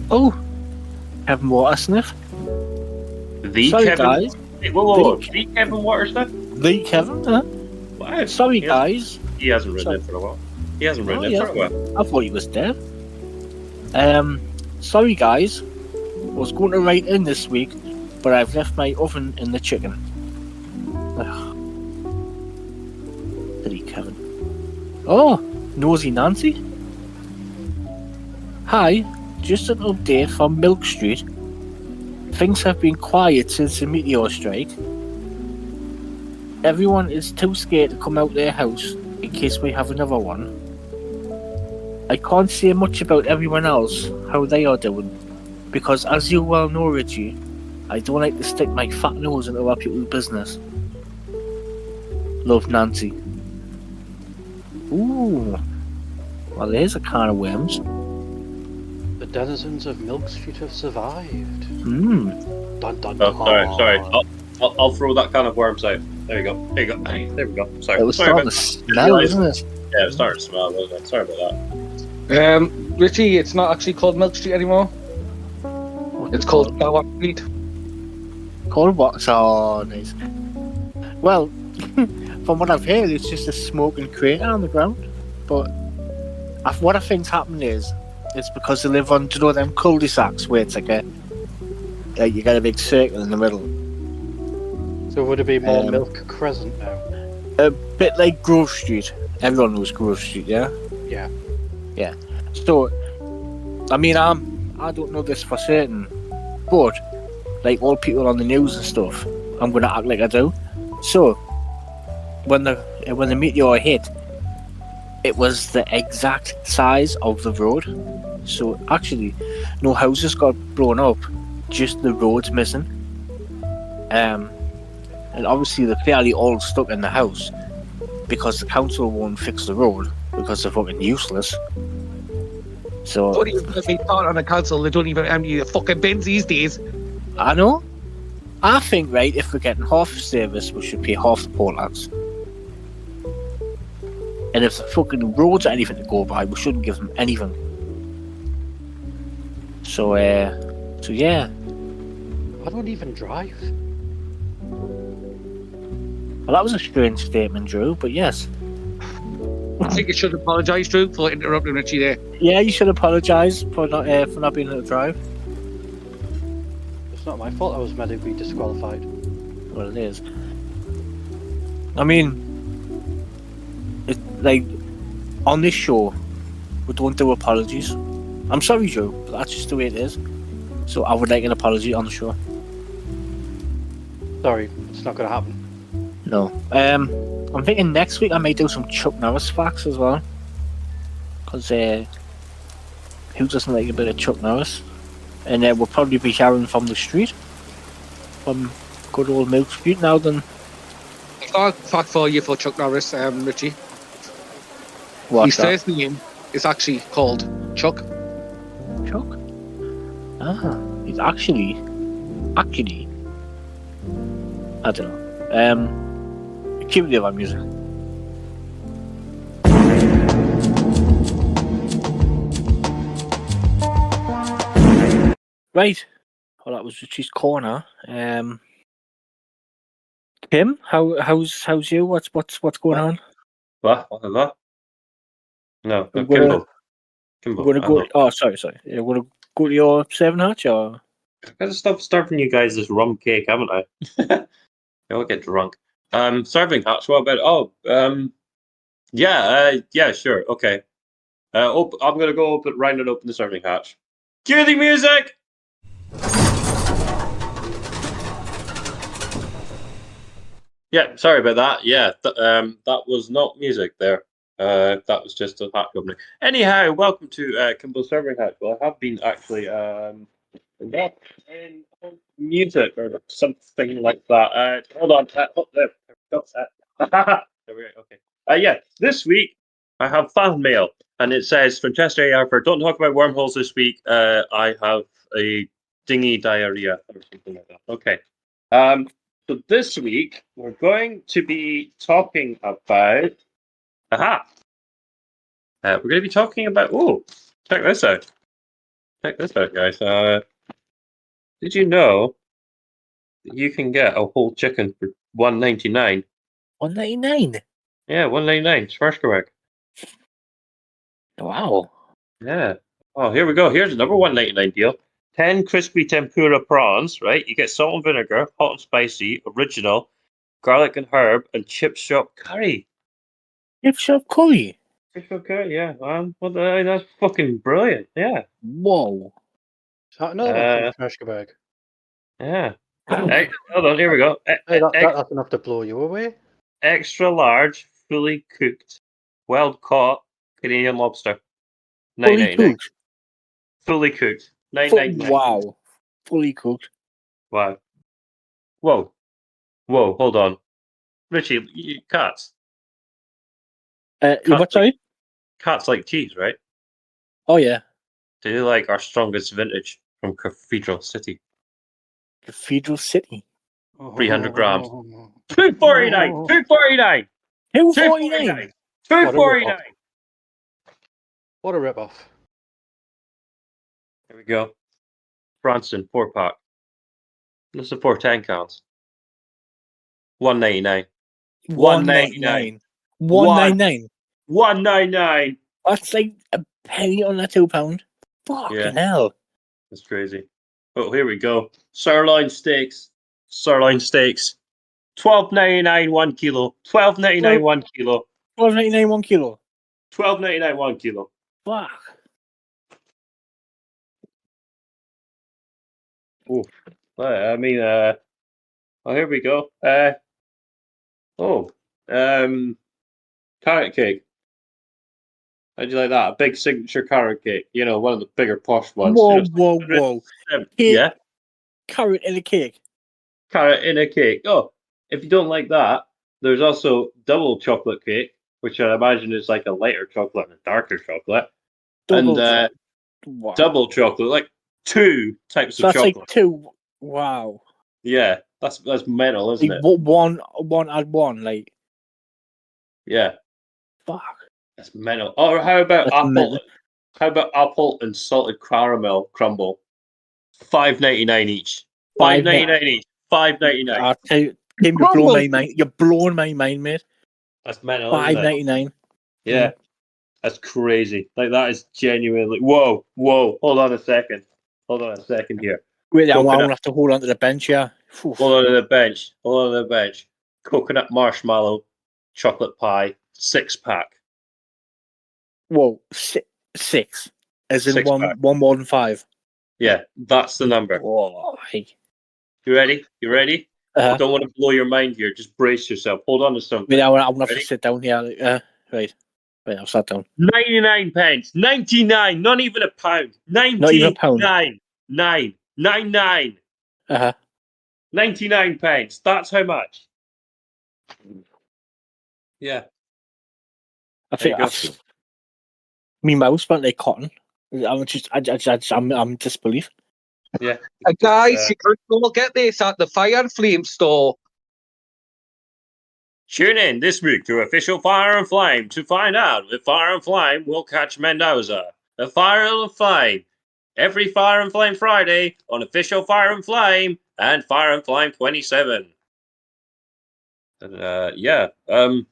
Speaker 2: Oh, Kevin Watersniff. Sorry,
Speaker 1: Kevin.
Speaker 2: guys.
Speaker 1: Hey, whoa. The Kevin Watersniff?
Speaker 2: The Kevin, huh?
Speaker 1: What?
Speaker 2: Sorry, guys.
Speaker 1: He hasn't written it for a while. He hasn't written it for a while.
Speaker 2: I thought he was dead. Sorry, guys. I was going to write in this week, but I've left my oven in the chicken. Ugh. Silly Kevin. Oh, Nosy Nancy. Hi, just an update from Milk Street. Things have been quiet since the meteor strike. Everyone is too scared to come out their house in case we have another one. I can't say much about everyone else, how they are doing, because as you well know, Richie, I don't like to stick my fat nose into other people's business. Love, Nancy. Ooh. Well, there's a can of worms.
Speaker 3: The denizens of Milk Street have survived. Dun dun dun.
Speaker 1: Oh, sorry. I'll throw that can of worms out. There you go. There we go. Sorry.
Speaker 2: It was starting to smell, isn't it?
Speaker 1: Yeah, it was starting to smell, wasn't it? Sorry about that.
Speaker 5: Richie, it's not actually called Milk Street anymore. It's called Flower Street.
Speaker 2: Called what? Oh, nice. Well, from what I've heard, it's just a smoking crater on the ground. But what I think's happened is, it's because they live on, do you know, them cul-de-sacs where it's like you got a big circle in the middle.
Speaker 3: So would it be more Milk Crescent now?
Speaker 2: A bit like Grove Street. Everyone knows Grove Street, yeah?
Speaker 3: Yeah.
Speaker 2: Yeah. So, I mean, I don't know this for certain, but like all people on the news and stuff, I'm gonna act like I do. So, when the meteor hit, it was the exact size of the road. So actually, no houses got blown up, just the roads missing. And obviously they're clearly all stuck in the house because the council won't fix the road because they're fucking useless. So
Speaker 5: Don't even be thought on the council. They don't even empty the fucking bins these days.
Speaker 2: I know. I think, right, if we're getting half the service, we should pay half the poll tax. And if the fucking roads are anything to go by, we shouldn't give them anything. So yeah.
Speaker 3: I don't even drive.
Speaker 2: Well, that was a strange statement, Drew, but yes.
Speaker 5: I think you should apologise, Drew, for interrupting Richie there.
Speaker 2: Yeah, you should apologise for not being able to drive.
Speaker 3: It's not my fault I was medically disqualified.
Speaker 2: Well, it is. I mean, it's like, on this show, we don't do apologies. I'm sorry, Joe, but that's just the way it is. So I would like an apology on the show.
Speaker 3: Sorry, it's not going to happen.
Speaker 2: No. I'm thinking next week I may do some Chuck Norris facts as well. Because who doesn't like a bit of Chuck Norris? And we'll probably be hearing from the street. From good old Milk Street now then.
Speaker 5: I've got a fact for you for Chuck Norris, Richie.
Speaker 2: What's
Speaker 5: His first name is actually called Chuck.
Speaker 2: Chuck? Ah, he's actually, I don't know. Keep the other music. Right, Well, that was Richie's corner. Kim, how's you? What's going on?
Speaker 1: What? No, no,
Speaker 2: I'm
Speaker 1: Kimbo.
Speaker 2: gonna go. Oh, sorry. You're gonna go to your 7 hatch or?
Speaker 1: I've got to stop serving you guys this rum cake, haven't I? You'll get drunk. Serving hatch. What about? Yeah, sure, okay. I'm gonna go round and open the serving hatch. Cue the music. Yeah, sorry about that. Yeah, that was not music there. That was just a hatch opening. Anyhow, welcome to Kimbo's serving hatch. Well, I have been actually involved in music or something like that. Hold on. There we go. Okay. Yeah, this week I have fan mail, and it says Francesca Yarford, don't talk about wormholes this week. I have a dingy diarrhea or something like that. Okay. So this week we're going to be talking about. We're going to be talking about. Oh, check this out. Check this out, guys. Did you know that you can get a whole chicken for $1.99?
Speaker 2: $1.99.
Speaker 1: Yeah, $1.99. It's first correct.
Speaker 2: Wow.
Speaker 1: Yeah. Oh, here we go. Here's another $1.99 deal. 10 crispy tempura prawns, right? You get salt and vinegar, hot and spicy, original, garlic and herb, and chip shop curry.
Speaker 2: Chip shop curry.
Speaker 1: Chip shop curry, yeah. That's fucking brilliant. Yeah.
Speaker 2: Whoa.
Speaker 3: Another one from Freshkeberg.
Speaker 1: Yeah. Hey, hold on, here we go.
Speaker 3: Hey, that's enough to blow you away.
Speaker 1: Extra large, fully cooked, wild caught Canadian lobster.
Speaker 2: Fully cooked.
Speaker 1: Fully cooked. $9.99.
Speaker 2: Wow. Fully cooked.
Speaker 1: Wow. Whoa. Hold on. Richie, cats.
Speaker 2: What, sorry?
Speaker 1: Cats like cheese, right?
Speaker 2: Oh, yeah.
Speaker 1: They like our strongest vintage from Cathedral City.
Speaker 2: Cathedral City.
Speaker 1: 300 grams. $2.49. $2.49.
Speaker 2: $2.49.
Speaker 1: $2.49.
Speaker 3: What a rip-off.
Speaker 1: There we go. Bronson 4-pack. This is 410 counts. $1.99.
Speaker 2: $1.99. $1.99.
Speaker 1: $1.99.
Speaker 2: That's like a penny on a £2. Fucking hell.
Speaker 1: That's crazy. Oh, here we go. Sirloin steaks. $12.99 1 kilo. $12.99 1 kilo.
Speaker 2: $12.99 1 kilo.
Speaker 1: $12.99 1 kilo.
Speaker 2: Fuck.
Speaker 1: Oh, I mean, here we go. Carrot cake. How'd you like that? A big signature carrot cake. You know, one of the bigger posh ones.
Speaker 2: Whoa.
Speaker 1: Yeah?
Speaker 2: Carrot in a cake.
Speaker 1: Carrot in a cake. Oh, if you don't like that, there's also double chocolate cake, which I imagine is like a lighter chocolate and a darker chocolate. Double chocolate, like 2 types of chocolate.
Speaker 2: That's like 2. Wow.
Speaker 1: Yeah, that's mental, isn't it?
Speaker 2: One add one, like.
Speaker 1: Yeah.
Speaker 2: Fuck.
Speaker 1: That's mental. Or how about apple? How about apple and salted caramel crumble? $5.99 each. $5.99 each. $5.99.
Speaker 2: I'll tell you, Tim, you're blowing my mind. You're blowing my mind, mate.
Speaker 1: That's mental.
Speaker 2: $5.99.
Speaker 1: Yeah, that's crazy. Like that is genuinely. Whoa. Hold on a second here.
Speaker 2: Wait, I'm gonna have to hold on to the bench, yeah.
Speaker 1: Hold on to the bench. Coconut marshmallow, chocolate pie, 6-pack.
Speaker 2: Whoa, 6. As in
Speaker 1: 6-pack.
Speaker 2: one more than 5.
Speaker 1: Yeah, that's the number.
Speaker 2: Whoa.
Speaker 1: You ready? I don't want to blow your mind here. Just brace yourself. Hold on to something.
Speaker 2: Wait, I'm gonna have to sit down here. Right, I'll sit down.
Speaker 1: 99 pence. 99. Not even a pound. 99.
Speaker 2: Not even a pound.
Speaker 1: 99. 99 pence. That's how much. Yeah.
Speaker 2: I think me mouse went like cotton. I'm disbelief.
Speaker 1: Yeah.
Speaker 5: Guys, you can go get this at the Fire and Flame store.
Speaker 1: Tune in this week to official Fire and Flame to find out if Fire and Flame will catch Mendoza. The Fire and Flame every Fire and Flame Friday on official Fire and Flame and Fire and Flame 27. And yeah, you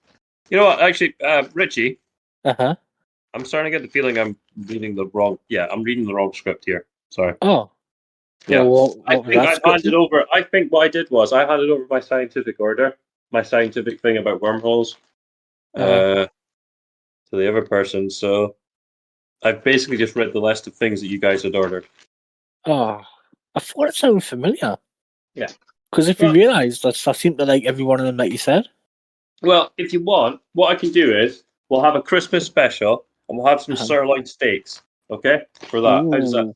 Speaker 1: know what? Actually, Richie,
Speaker 2: Uh-huh.
Speaker 1: I'm starting to get the feeling I'm reading the wrong. Yeah, I'm reading the wrong script here. Sorry.
Speaker 2: Oh.
Speaker 1: Yeah,
Speaker 2: Well,
Speaker 1: I
Speaker 2: what was
Speaker 1: think
Speaker 2: that
Speaker 1: I
Speaker 2: script?
Speaker 1: handed over. I think what I did was I handed over my scientific order, my scientific thing about wormholes, to the other person. So I've basically just read the list of things that you guys had ordered.
Speaker 2: Oh, I thought it sounded familiar.
Speaker 1: Yeah.
Speaker 2: Because if you realise, I seem to like every one of them that you said.
Speaker 1: Well, if you want, what I can do is we'll have a Christmas special and we'll have some
Speaker 2: Uh-huh.
Speaker 1: sirloin steaks. Okay, for that. How does that
Speaker 2: Ooh.
Speaker 1: sound?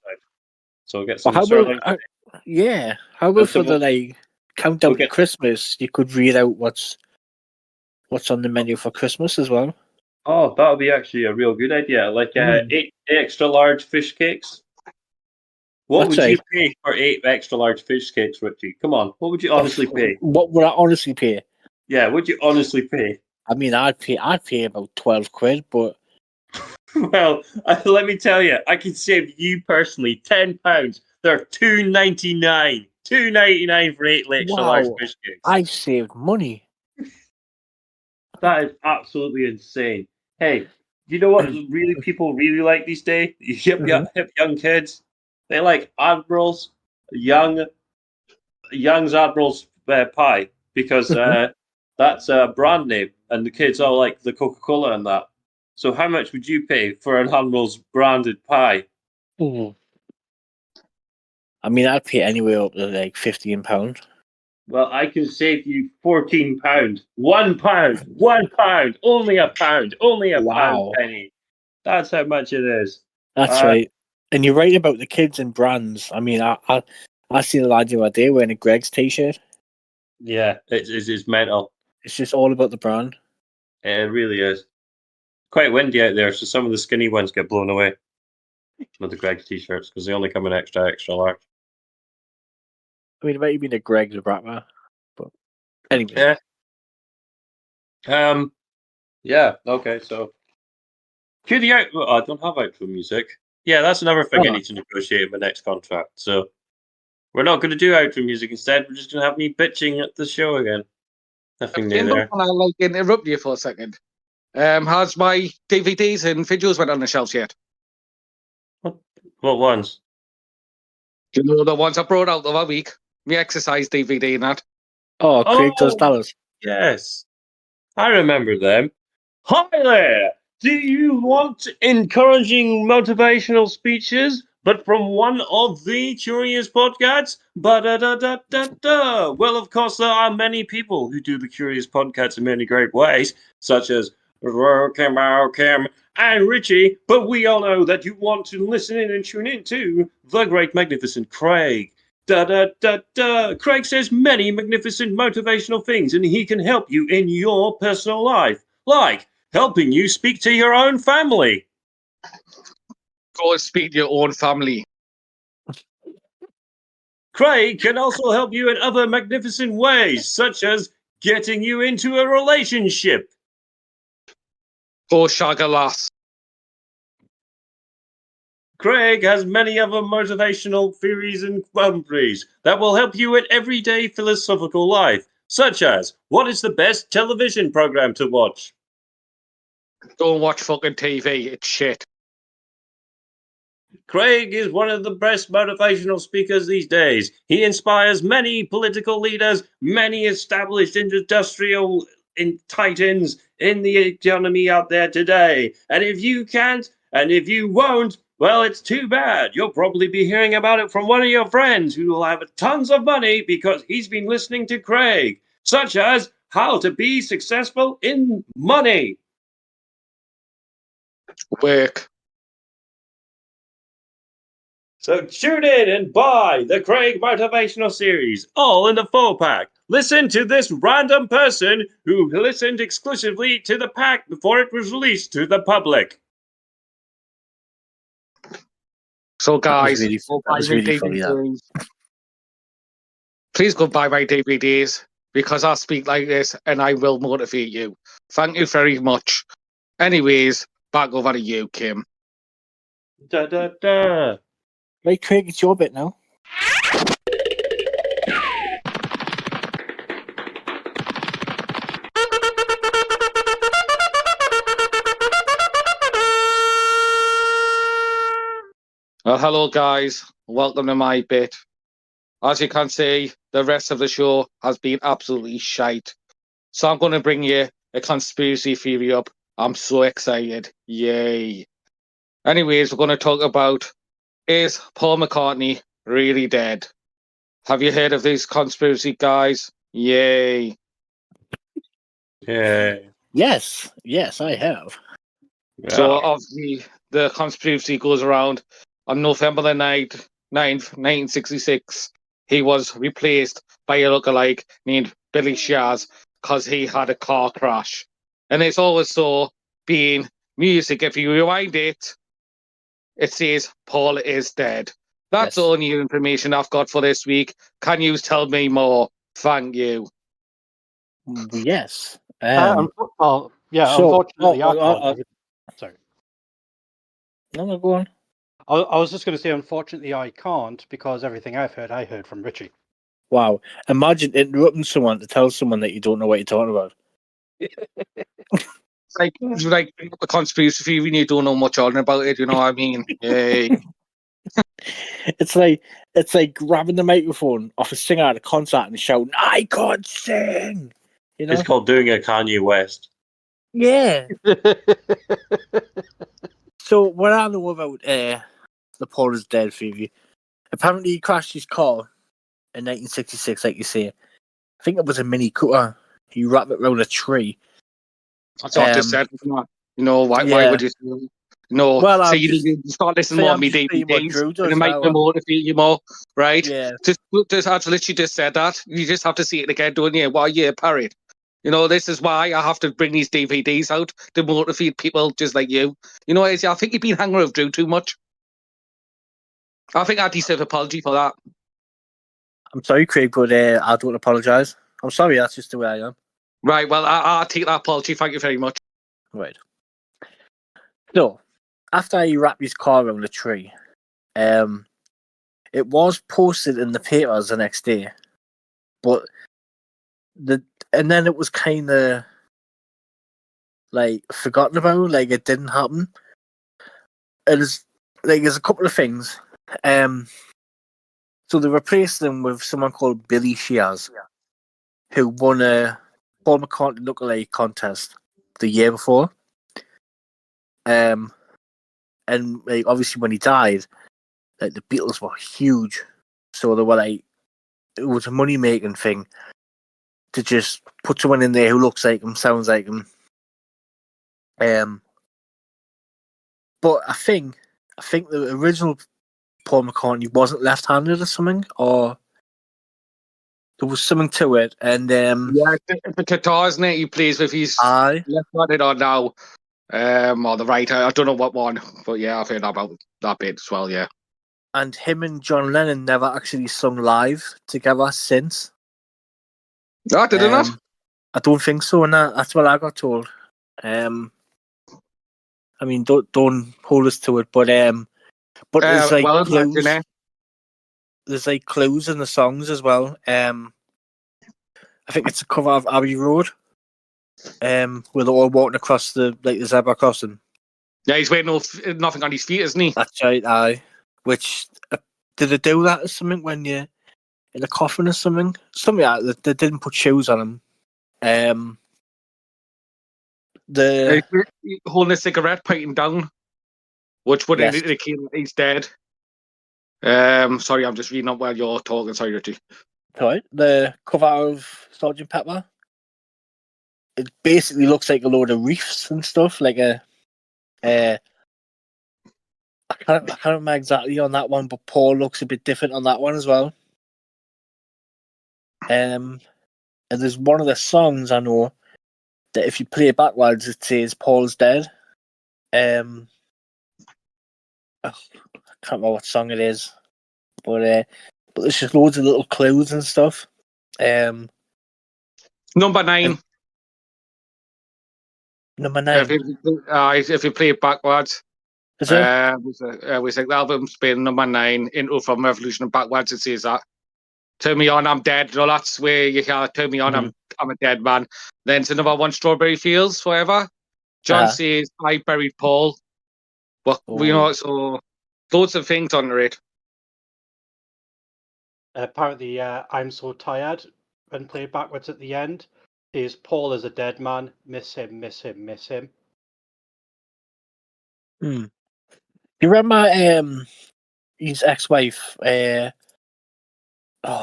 Speaker 1: So we'll get
Speaker 2: Well,
Speaker 1: some
Speaker 2: how
Speaker 1: sirloin.
Speaker 2: about, yeah, how about
Speaker 1: That's
Speaker 2: for
Speaker 1: a-
Speaker 2: the like countdown
Speaker 1: we'll
Speaker 2: to
Speaker 1: get-
Speaker 2: Christmas? You could read out what's on the menu for Christmas as well.
Speaker 1: Oh, that would be actually a real good idea. Like
Speaker 2: Mm.
Speaker 1: 8 extra large fish cakes. What
Speaker 2: What's
Speaker 1: would you
Speaker 2: that?
Speaker 1: pay for 8 extra large fish cakes, Richie? Come on, what would you honestly pay?
Speaker 2: What would I honestly pay?
Speaker 1: Yeah, would you honestly pay?
Speaker 2: I mean, I'd pay about 12 quid, but
Speaker 1: Well, let me tell you, I can save you personally £10. They're $2.99. $2.99 for 8 extra large
Speaker 2: wow,
Speaker 1: fish cakes.
Speaker 2: I've saved money.
Speaker 1: That is absolutely insane. Hey, you know what really people really like these days? Hip young kids. They like Admiral's Young's Admiral's pie because that's a brand name, and the kids all like the Coca-Cola and that. So how much would you pay for an Admiral's branded pie?
Speaker 2: Ooh. I mean, I'd pay anywhere up to like £15.
Speaker 1: Well, I can save you £14. £1. £1. Only a pound. Only a pound
Speaker 2: Wow.
Speaker 1: penny. That's how much it is.
Speaker 2: That's right. And you're right about the kids and brands. I mean, I seen a lad the other day wearing a Greg's t-shirt.
Speaker 1: Yeah, it's mental.
Speaker 2: It's just all about the brand.
Speaker 1: It really is. Quite windy out there, so some of the skinny ones get blown away with the Greg's t-shirts because they only come in extra large.
Speaker 2: I mean, it might have been a Greg's rapper, but anyway.
Speaker 1: Yeah. Yeah. Okay. So, cue the out. I don't have outro music. Yeah, that's another thing I need to negotiate in my next contract. So, we're not going to do outro music. Instead, we're just going to have me bitching at the show again. Nothing new there.
Speaker 5: Can I like interrupt you for a second? Has my DVDs and videos went on the shelves yet?
Speaker 1: What ones?
Speaker 5: Do you know the ones I brought out the other week? My exercise DVD and that.
Speaker 2: Oh, Craig does
Speaker 1: Oh.
Speaker 2: Dallas.
Speaker 1: Yes, I remember them. Hi there! Do you want encouraging motivational speeches, but from one of the Curious Podcats? Ba-da-da-da-da-da. Well, of course, there are many people who do the Curious Podcats in many great ways, such as Kim and Richy, but we all know that you want to listen in and tune in to the great magnificent Craig. Craig says many magnificent motivational things, and he can help you in your personal life, like helping you speak to your own family.
Speaker 5: Go and speak to your own family.
Speaker 1: Craig can also help you in other magnificent ways, such as getting you into a relationship.
Speaker 5: Go shag a lass.
Speaker 1: Craig has many other motivational theories and quandaries that will help you in everyday philosophical life, such as what is the best television program to watch?
Speaker 5: Don't watch fucking TV. It's shit.
Speaker 1: Craig is one of the best motivational speakers these days. He inspires many political leaders, many established industrial titans in the economy out there today. And if you can't, and if you won't, well, it's too bad. You'll probably be hearing about it from one of your friends who will have tons of money because he's been listening to Craig, such as how to be successful in money.
Speaker 5: Work.
Speaker 1: So tune in and buy the Craig Motivational Series, all in the 4-pack. Listen to this random person who listened exclusively to the pack before it was released to the public.
Speaker 5: So guys,
Speaker 2: really-
Speaker 5: go
Speaker 2: that
Speaker 5: buy
Speaker 2: was
Speaker 5: my
Speaker 2: really funny, that.
Speaker 5: DVDs. Please go buy my DVDs because I speak like this and I will motivate you. Thank you very much. Anyways, back over to you, Kim.
Speaker 1: Da da da.
Speaker 2: Right, Craig, it's your bit now.
Speaker 5: Well, hello, guys. Welcome to my bit. As you can see, the rest of the show has been absolutely shite. So I'm going to bring you a conspiracy theory up. I'm so excited. Yay. Anyways, we're going to talk about, is Paul McCartney really dead? Have you heard of these conspiracy guys? Yay.
Speaker 1: Yeah.
Speaker 2: Yes, I have.
Speaker 5: So
Speaker 1: Yeah.
Speaker 5: obviously the conspiracy goes around on November the 9th, 1966. He was replaced by a lookalike named Billy Shaz because he had a car crash. And it's always so being music. If you rewind it, it says Paul is dead. That's
Speaker 2: Yes.
Speaker 5: all new information I've got for this week. Can you tell me more? Thank you.
Speaker 2: Yes.
Speaker 3: Unfortunately, I can't. Sorry.
Speaker 2: No, go on.
Speaker 3: I was just going to say, unfortunately, I can't because everything I heard from Richy.
Speaker 2: Wow. Imagine interrupting someone to tell someone that you don't know what you're talking about.
Speaker 5: It's like the conspiracy theory, and you don't know much on about it, you know what I mean? Yay.
Speaker 2: It's like grabbing the microphone off a singer at a concert and shouting, "I can't sing." You know?
Speaker 1: It's called doing a Kanye West.
Speaker 2: Yeah. So what I know about the Paul is dead theory, apparently he crashed his car in 1966, like you say. I think it was a Mini Cooper. He wrapped it around a tree.
Speaker 5: That's what I just said. You know, why
Speaker 2: yeah.
Speaker 5: would you? No,
Speaker 2: Well,
Speaker 5: so
Speaker 2: I'm
Speaker 5: you
Speaker 2: just-
Speaker 5: need to start listening
Speaker 2: say
Speaker 5: more
Speaker 2: I'm
Speaker 5: to me
Speaker 2: just saying what
Speaker 5: DVDs,
Speaker 2: Drew does
Speaker 5: and it might
Speaker 2: now.
Speaker 5: motivate you more, right?
Speaker 2: Yeah.
Speaker 5: Just I've literally just said that. You just have to see it again, don't you? Why you parrot? You know, this is why I have to bring these DVDs out to motivate people just like you. You know, I think you've been hanging with Drew too much. I think I deserve an apology for that.
Speaker 2: I'm sorry, Craig, but I don't apologise. I'm sorry, that's just the way I am.
Speaker 5: Right, well, I'll take that apology. Thank you very much.
Speaker 2: Right. So, after he wrapped his car around a tree, it was posted in the papers the next day, but and then it was kind of like forgotten about, like it didn't happen. There's a couple of things. So they replaced them with someone called Billy Shears, who won a Paul McCartney lookalike contest the year before. And like obviously when he died, like the Beatles were huge, so they were like, it was a money making thing to just put someone in there who looks like him, sounds like him. But I think the original Paul McCartney wasn't left-handed or something, or there was something to it. And
Speaker 5: yeah, the guitar, isn't it? He plays with his left-handed or now, or the right. I don't know what one, but yeah, I've heard about that bit as well. Yeah.
Speaker 2: And him and John Lennon never actually sung live together since.
Speaker 5: No, did it not?
Speaker 2: I don't think so, and that's what I got told. I mean, don't hold us to it, but there's like clues. There's like clues in the songs as well. I think it's a cover of Abbey Road, where they're all walking across the zebra crossing.
Speaker 5: Yeah, he's wearing nothing on his feet, isn't he?
Speaker 2: That's right, aye. Which did they do that or something when you're in a coffin or something? Something like that. They didn't put shoes on him.
Speaker 5: Holding a cigarette, pointing down, which would indicate he's dead. Sorry, I'm just reading up while you're talking. Sorry, Richie.
Speaker 2: Right, the cover of Sgt. Pepper. It basically looks like a load of reefs and stuff, like I can't remember exactly on that one, but Paul looks a bit different on that one as well. And there's one of the songs I know that if you play it backwards, it says Paul's dead. I can't remember what song it is, but there's just loads of little clues and stuff.
Speaker 5: Number 9.
Speaker 2: Number 9.
Speaker 5: If you play it backwards,
Speaker 2: Is it?
Speaker 5: Was like the album's been number 9, Intro from Revolution and backwards. It says that. Turn me on, I'm dead. No, that's where you hear turn me on, I'm a dead man. Then it's another one, Strawberry Fields Forever. John says I buried Paul. But so loads of things on it.
Speaker 3: Apparently, I'm so tired when played backwards at the end. Is Paul is a dead man. Miss him, miss him, miss him.
Speaker 2: You remember his ex-wife? What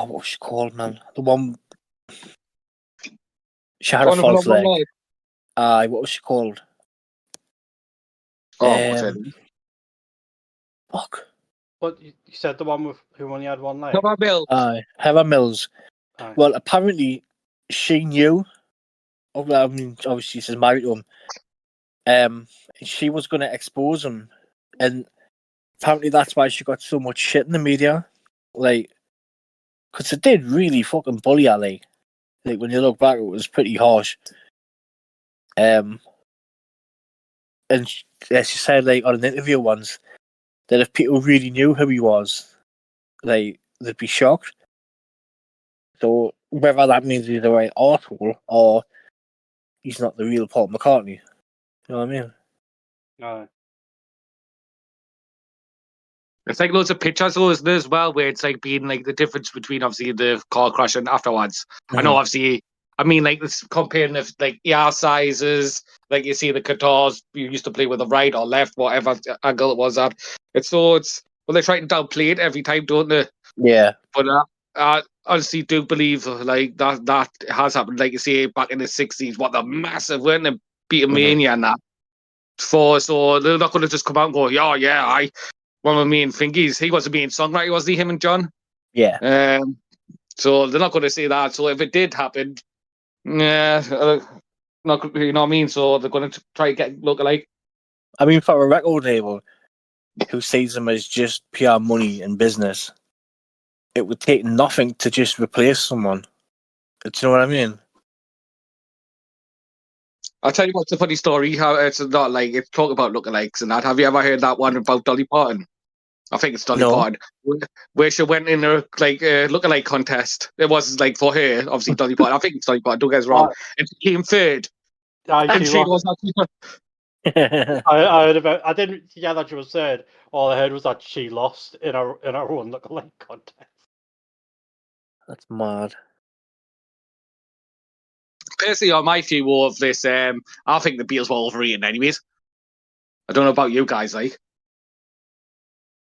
Speaker 2: was she called, man? The one. She had a false leg. What was she called?
Speaker 5: What's it?
Speaker 2: Fuck.
Speaker 3: What you said? The one with who only had one leg.
Speaker 5: Heather Mills.
Speaker 2: Heather Mills.
Speaker 3: Aye.
Speaker 2: Well, apparently she knew. I mean, obviously she's married to him. She was going to expose him, and apparently that's why she got so much shit in the media. Like, because it did really fucking bully her. Like when you look back, it was pretty harsh. And she said, like, on an interview once, that if people really knew who he was, like, they'd be shocked. So whether that means he's the right arsehole or he's not the real Paul McCartney, you know what I mean?
Speaker 3: No.
Speaker 5: It's like loads of pictures, though, isn't it, as well, where it's like being like the difference between obviously the car crash and afterwards. I know, obviously. I mean, like, it's comparing the like ear sizes, like you see the guitars you used to play with the right or left, whatever angle it was at. Well, they try to downplay it every time, don't they?
Speaker 2: Yeah.
Speaker 5: But I honestly do believe like that has happened. Like you say, back in the 60s, what the massive, weren't they, Beatlemania and that. So they're not going to just come out and go, yeah, one of the main thingies. He was the main songwriter, wasn't he? Him and John.
Speaker 2: Yeah.
Speaker 5: So they're not going to say that. So if it did happen. Yeah, not, you know what I mean. So they're going to try to look alike.
Speaker 2: I mean, for a record label who sees them as just pure money and business, it would take nothing to just replace someone. Do you know what I mean?
Speaker 5: I'll tell you what's a funny story. How it's not like it's talk about lookalikes and that. Have you ever heard that one about Dolly Parton? I think it's Dolly Parton, where she went in a lookalike contest. It was like for her, obviously Dolly Parton. I think it's Dolly Parton. Don't get us wrong. And she came third. And she was
Speaker 3: I heard about. I didn't hear that she was third. All I heard was that she lost in her own lookalike contest.
Speaker 2: That's mad.
Speaker 5: Personally, on my view of this, I think the Beatles were overrated. Anyways, I don't know about you guys, like.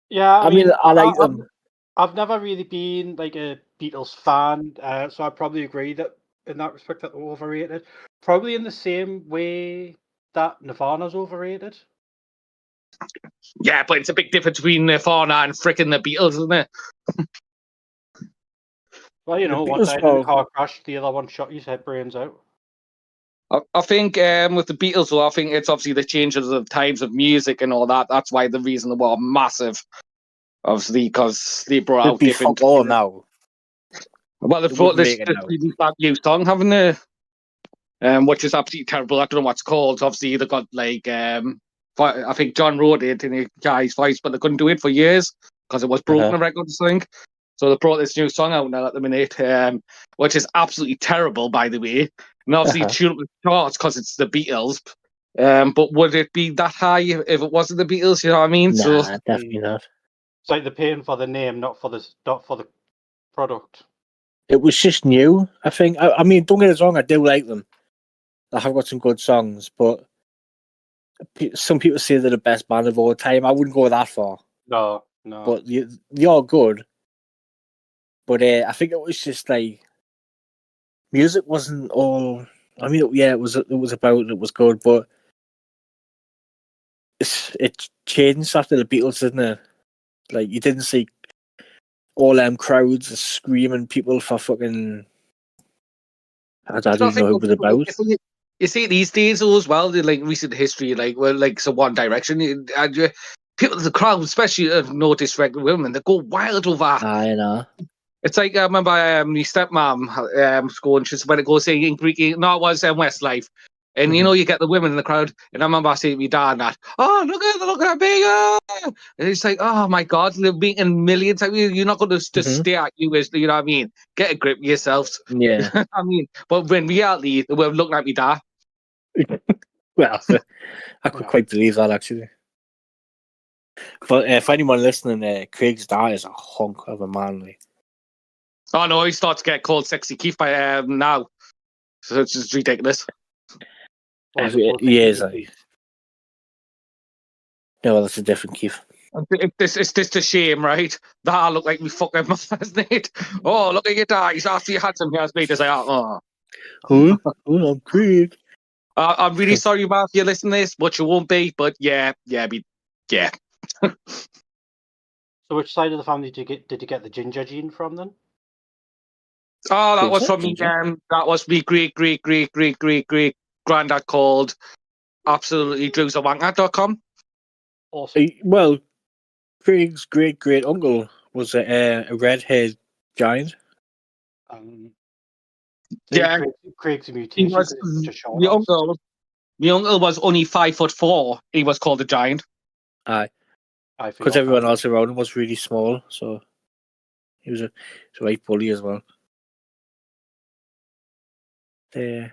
Speaker 3: Yeah,
Speaker 2: I mean, I like them.
Speaker 3: I've never really been like a Beatles fan, so I probably agree that in that respect that they're overrated. Probably in the same way that Nirvana's overrated.
Speaker 5: Yeah, but it's a big difference between Nirvana and fricking the Beatles, isn't it?
Speaker 3: Well, you know, one died in a car crash, the other one shot his head brains out.
Speaker 5: I think with the Beatles, though, I think it's obviously the changes of times of music and all that. That's why the reason they were massive, obviously, because they brought out different.
Speaker 2: Oh, now.
Speaker 5: Well, they brought this new song, haven't they? Which is absolutely terrible. I don't know what it's called. Obviously, they got like I think John wrote it in a guy's voice, but they couldn't do it for years because it was broken a record thing. So they brought this new song out now at the minute, which is absolutely terrible, by the way. And obviously it's shooting the charts because it's the Beatles. But would it be that high if it wasn't the Beatles? You know what I mean?
Speaker 2: Nah, definitely not.
Speaker 3: It's like they're paying for the name, not for the product.
Speaker 2: It was just new, I think. I mean, don't get us wrong, I do like them. I have got some good songs, but some people say they're the best band of all time. I wouldn't go that far.
Speaker 3: No.
Speaker 2: But they are good. But I think it was just like music wasn't all. I mean, it was good, but it changed after the Beatles, didn't it? Like you didn't see all them crowds screaming people for fucking. I don't even know who it was about.
Speaker 5: You see these days as well, like recent history, like One Direction, and people, the crowd, especially no disrespect to women, they go wild over.
Speaker 2: I know.
Speaker 5: It's like I remember my stepmom going, she's when it goes in Greek. No, it was Westlife. And you know, you get the women in the crowd, and I remember seeing my dad and that, oh, look at me, oh! And it's like, oh my God, they're meeting millions. I mean, you're not going to just stare at you, as you know what I mean? Get a grip of yourselves.
Speaker 2: Yeah.
Speaker 5: I mean, but when reality, they were looking at me dad.
Speaker 2: Well, I could quite believe that, actually. But for anyone listening, Craig's dad is a hunk of a man. Like.
Speaker 5: Oh no, he starts to get called Sexy Keith by now. So it's just ridiculous.
Speaker 2: He is. No, that's a different Keith.
Speaker 5: It's just a shame, right? That I look like me fucking mother, isn't it? Oh, look at your dad. He's after you had some here, me to say, oh.
Speaker 2: Who? I'm Craig.
Speaker 5: I'm really sorry, Mark, if you listen to this, but you won't be. But yeah.
Speaker 3: So, which side of the family did you get the ginger gene from then?
Speaker 5: Oh, that was from me. That was me great granddad called absolutely Drewcifer.com.
Speaker 3: Awesome.
Speaker 2: Well, Craig's great uncle was a red-haired giant.
Speaker 5: Yeah,
Speaker 3: Craig's a mutation.
Speaker 5: he was. My uncle was only 5'4". He was called a giant.
Speaker 2: Aye, because everyone else around him was really small, so he was a right bully as well. So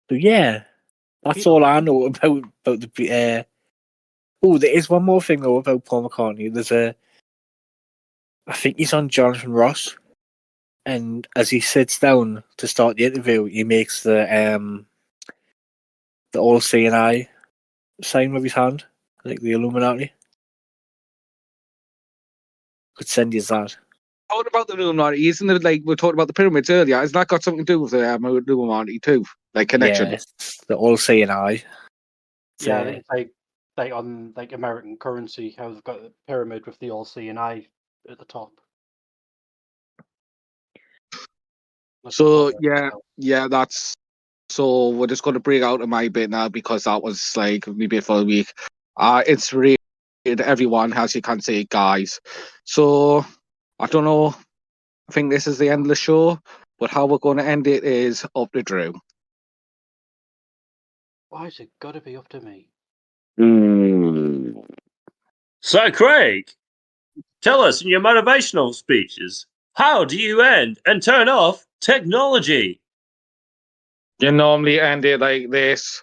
Speaker 2: yeah, that's all I know about the. Oh, there is one more thing though about Paul McCartney. There's I think he's on Jonathan Ross, and as he sits down to start the interview, he makes the all seeing eye sign with his hand, like the Illuminati. Could send you that.
Speaker 5: Talking about the Illuminati, isn't it like we were talking about the pyramids earlier? Has that got something to do with the Illuminati too? Like connection?
Speaker 2: Yeah, the all seeing eye.
Speaker 3: Yeah, it's like on like American currency, how they've got the pyramid with the all-seeing eye at the top.
Speaker 5: So yeah, that's. So we're just going to bring out my bit now because that was like my bit for the week. It's rated everyone, as you can see, guys. So I don't know. I think this is the end of the show, but how we're going to end it is up to Drew.
Speaker 3: Why has it got to be up to me?
Speaker 1: So, Craig, tell us in your motivational speeches, how do you end and turn off technology?
Speaker 5: You normally end it like this.